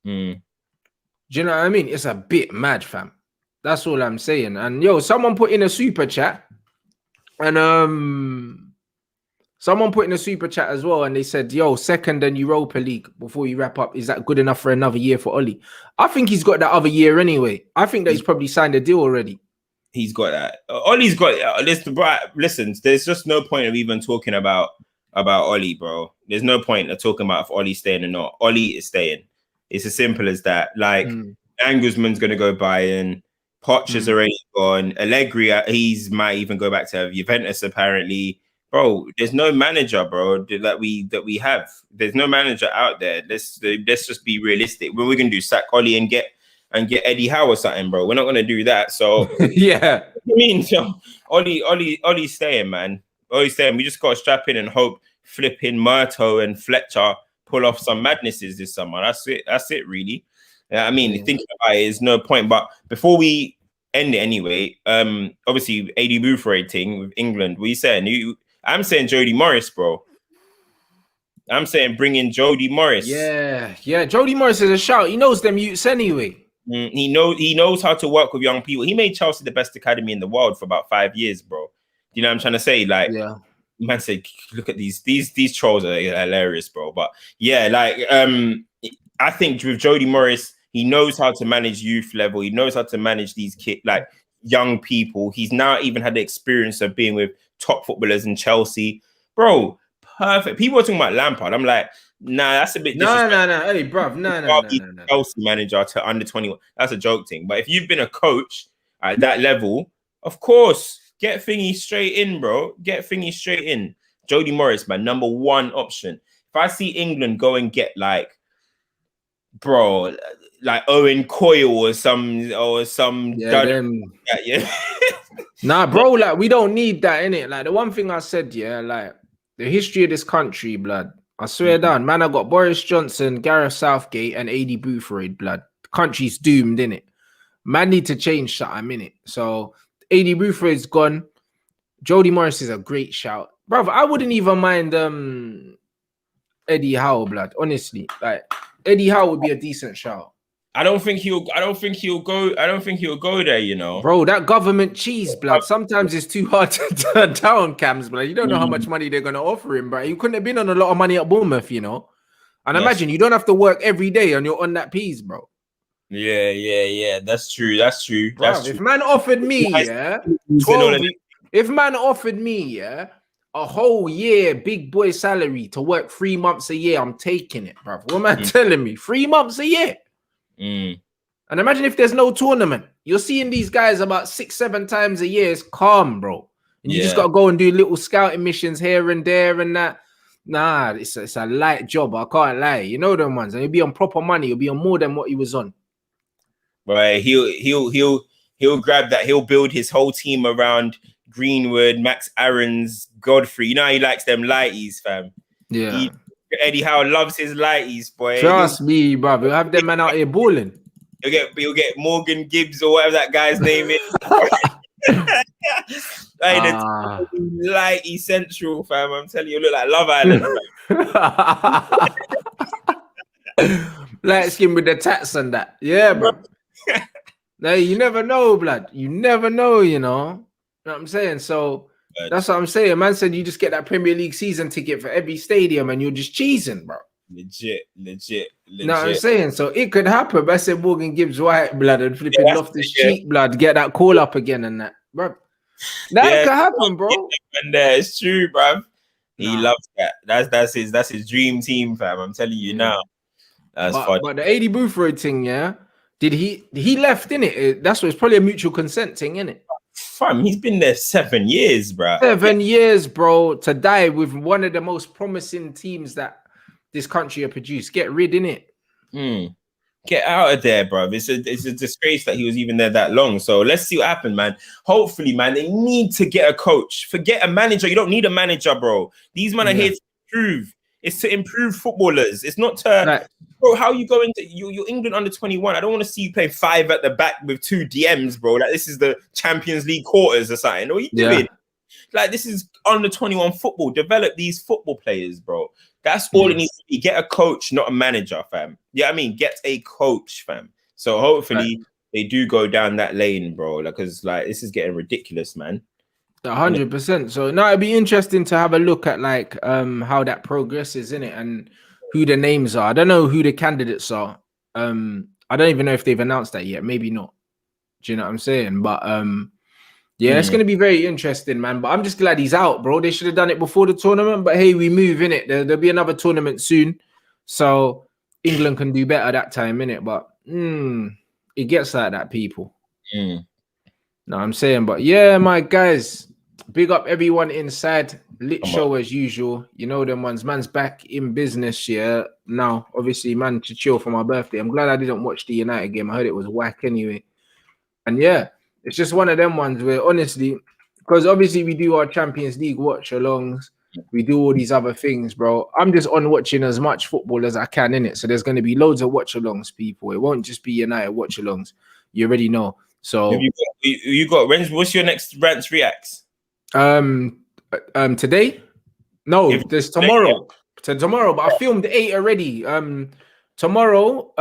Do you know what I mean? It's a bit mad, fam. That's all I'm saying. And yo, someone put in a super chat, and someone put in a super chat as well, and they said, yo, second and Europa League before you wrap up. Is that good enough for another year for Oli? I think he's got that other year anyway. I think that he's probably signed a deal already. He's got that. Ollie's got listen, there's just no point of even talking about Ollie, bro. There's no point of talking about if Ollie's staying or not. Ollie is staying. It's as simple as that. Like, Angusman's going to go Bayern. Poch is already gone. Allegri, might even go back to Juventus, apparently. Bro, there's no manager, bro, that we have. There's no manager out there. Let's just be realistic. What we're gonna do, sack Ollie and get Eddie Howe or something, bro. We're not gonna do that. So yeah, I mean, so Ollie's staying, man. Ollie's staying. We just gotta strap in and hope flipping Murto and Fletcher pull off some madnesses this summer. That's it, really. I mean, thinking about it is no point. But before we end it anyway, obviously AD Booth rating with England. What are you saying? I'm saying Jody Morris, bro. I'm saying bring in Jody Morris. Yeah. Jody Morris is a shout. He knows them youths anyway. He knows how to work with young people. He made Chelsea the best academy in the world for about 5 years, bro. You know what I'm trying to say? Like, man said, look at these trolls are hilarious, bro. But yeah, like, I think with Jody Morris, he knows how to manage youth level. He knows how to manage these kids, like young people. He's now even had the experience of being with top footballers in Chelsea, bro. Perfect. People are talking about Lampard. I'm like, nah, that's a bit disrespectful. No. Hey, bruv, no. Chelsea manager to under 21. That's a joke thing. But if you've been a coach at that level, of course, get thingy straight in, bro. Get thingy straight in. Jody Morris, my number one option. If I see England go and get like, bro, like Owen Coyle or some Nah, bro, like we don't need that, innit? Like the one thing I said, like the history of this country, blood. I swear down, man, I got Boris Johnson, Gareth Southgate, and AD Boothroyd, blood. The country's doomed, innit? Man need to change something, innit? So AD Boothroyd's gone. Jody Morris is a great shout. Brother, I wouldn't even mind Eddie Howe, blood. Honestly, like Eddie Howe would be a decent shout. I don't think he'll go there, you know. Bro, that government cheese, blood. Sometimes it's too hard to turn down, Cams, blood. You don't know how much money they're gonna offer him, bro. He couldn't have been on a lot of money at Bournemouth, you know. And imagine you don't have to work every day and you're on that piece, bro. Yeah. That's true. Bro, if man offered me, if man offered me, a whole year big boy salary to work 3 months a year, I'm taking it, bro. What man telling me? 3 months a year. And imagine if there's no tournament. You're seeing these guys about 6-7 times a year. It's calm, bro. And you just got to go and do little scouting missions here and there and that. Nah, it's a light job. I can't lie. You know them ones. And he'll be on proper money. He'll be on more than what he was on. Right. He'll grab that. He'll build his whole team around Greenwood, Max Aarons, Godfrey. You know how he likes them lighties, fam. Yeah. Eddie Howe loves his lighties, boy. Trust me, bro. We'll have them man out here balling. You'll get Morgan Gibbs or whatever that guy's name is. Lighty Central, fam. I'm telling you, look like Love Island. Light skin with the tats and that. Yeah, bro. Now you never know, blood. You never know, you know. You know what I'm saying? So that's what I'm saying. Man said you just get that Premier League season ticket for every stadium and you're just cheesing, bro. Legit. You know what I'm saying? So it could happen. But I said Morgan Gibbs white blood and flipping off this cheek blood, get that call up again and that, bro. That could happen, bro. And it's true, bro. He loves that. That's his dream team, fam. I'm telling you now. That's fun. But the 80 Boothroyd thing, did he left in it? That's what it's probably a mutual consent thing, isn't it? Fam, he's been there 7 years, bro. 7 years, bro, to die with one of the most promising teams that this country have produced. Get rid, innit? Get out of there, bro. It's a disgrace that he was even there that long. So let's see what happened, man. Hopefully, man, they need to get a coach. Forget a manager. You don't need a manager, bro. These men are here to improve. It's to improve footballers. It's not to... Bro, how you go into... You're England under 21. I don't want to see you play 5 at the back with 2 DMs, bro. Like, this is the Champions League quarters or something. What are you doing? Like, this is under 21 football. Develop these football players, bro. That's all it needs to be. Get a coach, not a manager, fam. Yeah, I mean, get a coach, fam. So hopefully they do go down that lane, bro. Like, because like this is getting ridiculous, man. 100%. So now it'd be interesting to have a look at like how that progresses in it and who the names are. I don't know who the candidates are. I don't even know if they've announced that yet. Maybe not. Do you know what I'm saying? But yeah, it's going to be very interesting, man. But I'm just glad he's out, bro. They should have done it before the tournament. But hey, we move in it. There'll be another tournament soon. So England can do better that time, innit? But it gets like that, people. No, I'm saying, but yeah, my guys, big up everyone inside. Lit show as usual. You know them ones. Man's back in business, yeah. Now, obviously, man, to chill for my birthday. I'm glad I didn't watch the United game. I heard it was whack anyway. And yeah, it's just one of them ones where honestly, because obviously we do our Champions League watch-alongs. We do all these other things, bro. I'm just on watching as much football as I can in it. So there's going to be loads of watch-alongs, people. It won't just be United watch-alongs. You already know. So you got what's your next Rants Reacts? Today? No, there's tomorrow. Tomorrow, but I filmed 8 already. Tomorrow,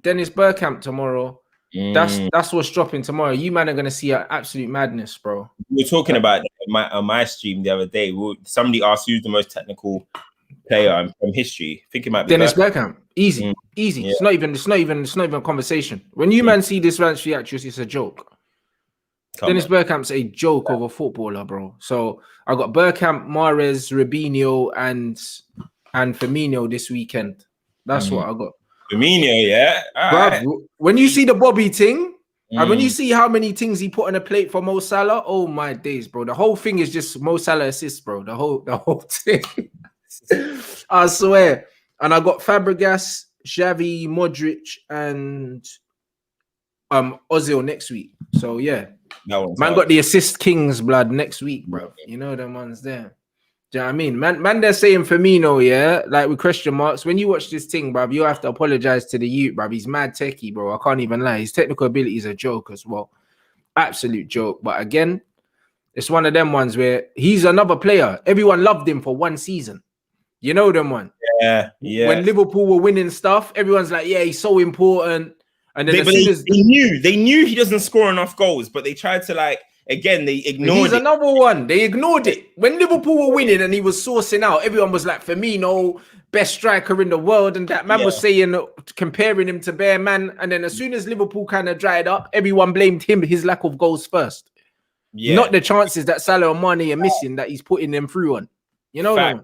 Dennis Bergkamp tomorrow. That's what's dropping tomorrow. You man are gonna see an absolute madness, bro. We were talking about on my stream the other day. Somebody asked who's the most technical player from history. I think it might be Dennis Bergkamp. Easy. Yeah. It's not even a conversation. When you man see this Rants React, it's a joke. Dennis Bergkamp's a joke of a footballer, bro. So I got Bergkamp, Mahrez, Robinho, and Firmino this weekend. That's what I got. Firmino, yeah. Right. When you see the Bobby thing, and when you see how many things he put on a plate for Mo Salah, oh my days, bro. The whole thing is just Mo Salah assists, bro. The whole thing. I swear. And I got Fabregas, Xavi, Modric, and Ozil next week. So yeah. Man got the assist kings blood next week, bro. You know them ones there. Do you know what I mean? Man, they're saying Firmino, yeah, like with question marks. When you watch this thing, bro, you have to apologize to the youth, bro. He's mad techie, bro. I can't even lie. His technical ability is a joke as well. Absolute joke. But again, it's one of them ones where he's another player. Everyone loved him for one season. You know them one. When Liverpool were winning stuff, everyone's like, yeah, he's so important. And then they knew he doesn't score enough goals, but they tried to they ignored He's another one. They ignored it. When Liverpool were winning and he was sourcing out, everyone was like, Firmino, best striker in the world. And that man was saying, comparing him to Bear Man. And then as soon as Liverpool kind of dried up, everyone blamed him, his lack of goals first. Yeah. Not the chances that Salah and Mane are missing that he's putting them through on. You know?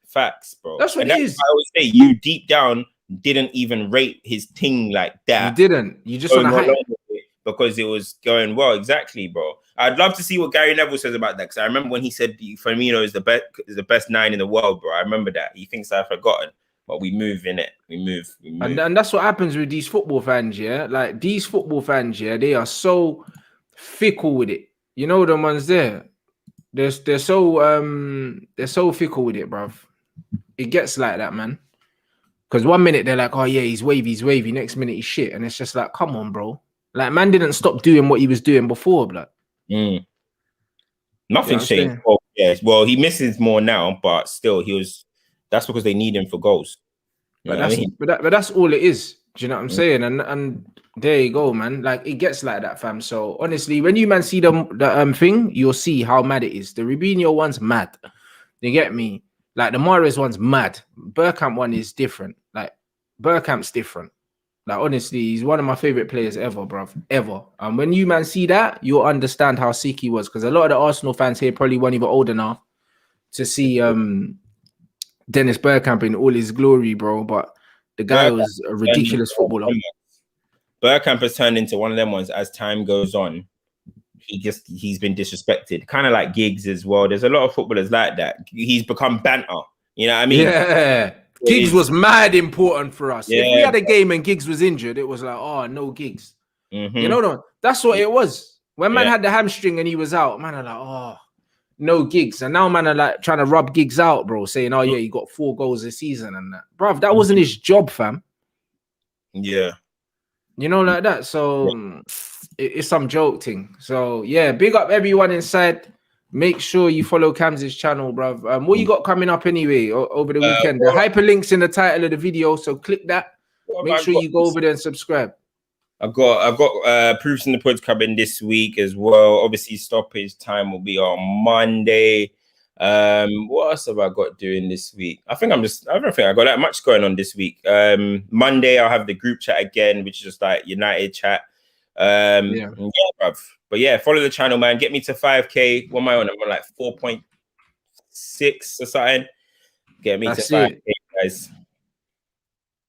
Facts, bro. That's what it is. I always say, you deep down didn't even rate his thing like that. You didn't. You just want to hype. Because it was going well. Exactly, bro. I'd love to see what Gary Neville says about that, because I remember when he said Firmino is the best 9 in the world, bro. I remember that. He thinks I've forgotten, but we move in it. We move. And that's what happens with these football fans, yeah? Like, these football fans, yeah, they are so fickle with it. You know the ones there? They're so fickle with it, bruv. It gets like that, man. Because 1 minute they're like, oh yeah, he's wavy. Next minute he's shit. And it's just like, come on, bro. Like, man didn't stop doing what he was doing before, blood. Nothing's changed. Oh, yes. Well, he misses more now, but still, that's because they need him for goals. But that's all it is. Do you know what I'm saying? And there you go, man. Like, it gets like that, fam. So honestly, when you man see the thing, you'll see how mad it is. The Rubinho one's mad. You get me? Like, the Mahrez one's mad. Bergkamp one is different. Like, Bergkamp's different. Like, honestly, he's one of my favorite players ever, bruv. Ever. And when you man see that, you'll understand how sick he was. Because a lot of the Arsenal fans here probably weren't even old enough to see Dennis Bergkamp in all his glory, bro. But the guy was a ridiculous footballer. Bergkamp has turned into one of them ones as time goes on. He's been disrespected. Kind of like Giggs as well. There's a lot of footballers like that. He's become banter. You know what I mean? Yeah. Giggs was mad important for us. Yeah. If we had a game and Giggs was injured, it was like, oh, no Giggs. You know, that's what it was. When man had the hamstring and he was out, man are like, oh, no Giggs. And now man are like trying to rub Giggs out, bro, saying, oh yeah, he got 4 goals this season and that. Bruv, that wasn't his job, fam. Yeah. You know, like that. So it's some joke thing. So yeah, big up everyone inside. Make sure you follow Cam's channel, bruv. What you got coming up anyway over the weekend? The hyperlink's in the title of the video, so click that. Make sure you go over there and subscribe. I've got proofs in the pods coming this week as well. Obviously, stoppage time will be on Monday. What else have I got doing this week? I don't think I got that much going on this week. Monday I'll have the group chat again, which is just like United chat. Bruv. But yeah, follow the channel, man. Get me to 5K. What am I on? I'm on like 4.6 or something. Get me to 5K, guys.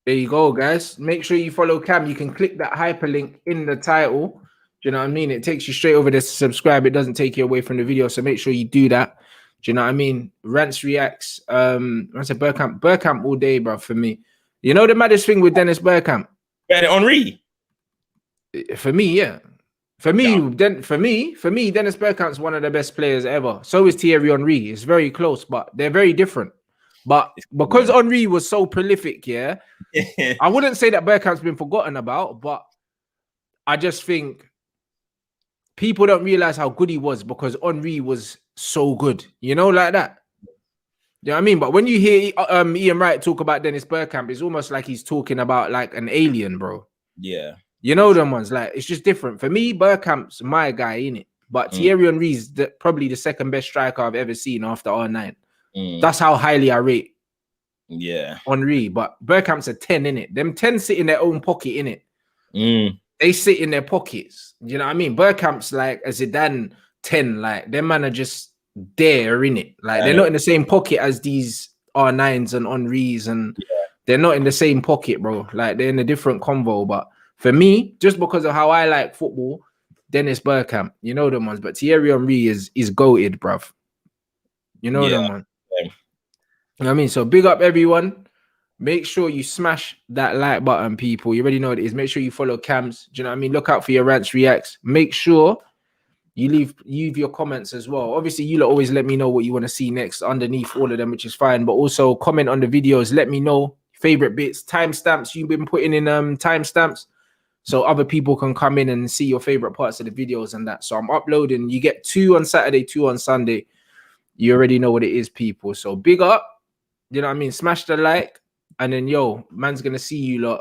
There you go, guys. Make sure you follow Cam. You can click that hyperlink in the title. Do you know what I mean? It takes you straight over there to subscribe. It doesn't take you away from the video. So make sure you do that. Do you know what I mean? Rants reacts. I said Bergkamp all day, bro, for me. You know the maddest thing with Dennis Bergkamp? Henry. For me, yeah. For me, Dennis Bergkamp's one of the best players ever. So is Thierry Henry. It's very close, but they're very different. But because Henry was so prolific, yeah, I wouldn't say that Bergkamp's been forgotten about, but I just think people don't realize how good he was because Henry was so good, you know, like that. You know what I mean? But when you hear Ian Wright talk about Dennis Bergkamp, it's almost like he's talking about like an alien, bro. Yeah. You know them ones, like, it's just different. For me, Bergkamp's my guy, innit? But Thierry Henry's probably the second best striker I've ever seen after R9. That's how highly I rate Henry. But Bergkamp's a 10, innit? Them 10 sit in their own pocket, innit? They sit in their pockets. You know what I mean? Bergkamp's like a Zidane 10. Like, them man are just there, innit? Like, they're not in the same pocket as these R9s and Henrys. And they're not in the same pocket, bro. Like, they're in a different convo. But for me, just because of how I like football, Dennis Bergkamp, you know them ones. But Thierry Henry is goated, bruv. You know them ones. You know what I mean? So big up everyone. Make sure you smash that like button, people. You already know what it is. Make sure you follow Cams. Do you know what I mean? Look out for your Rants Reacts. Make sure you leave your comments as well. Obviously, you'll always let me know what you want to see next underneath all of them, which is fine. But also comment on the videos. Let me know favorite bits, timestamps. You've been putting in timestamps, so other people can come in and see your favorite parts of the videos and that. So I'm uploading. You get 2 on Saturday, 2 on Sunday. You already know what it is, people. So big up. You know what I mean? Smash the like. and then yo, man's gonna see you lot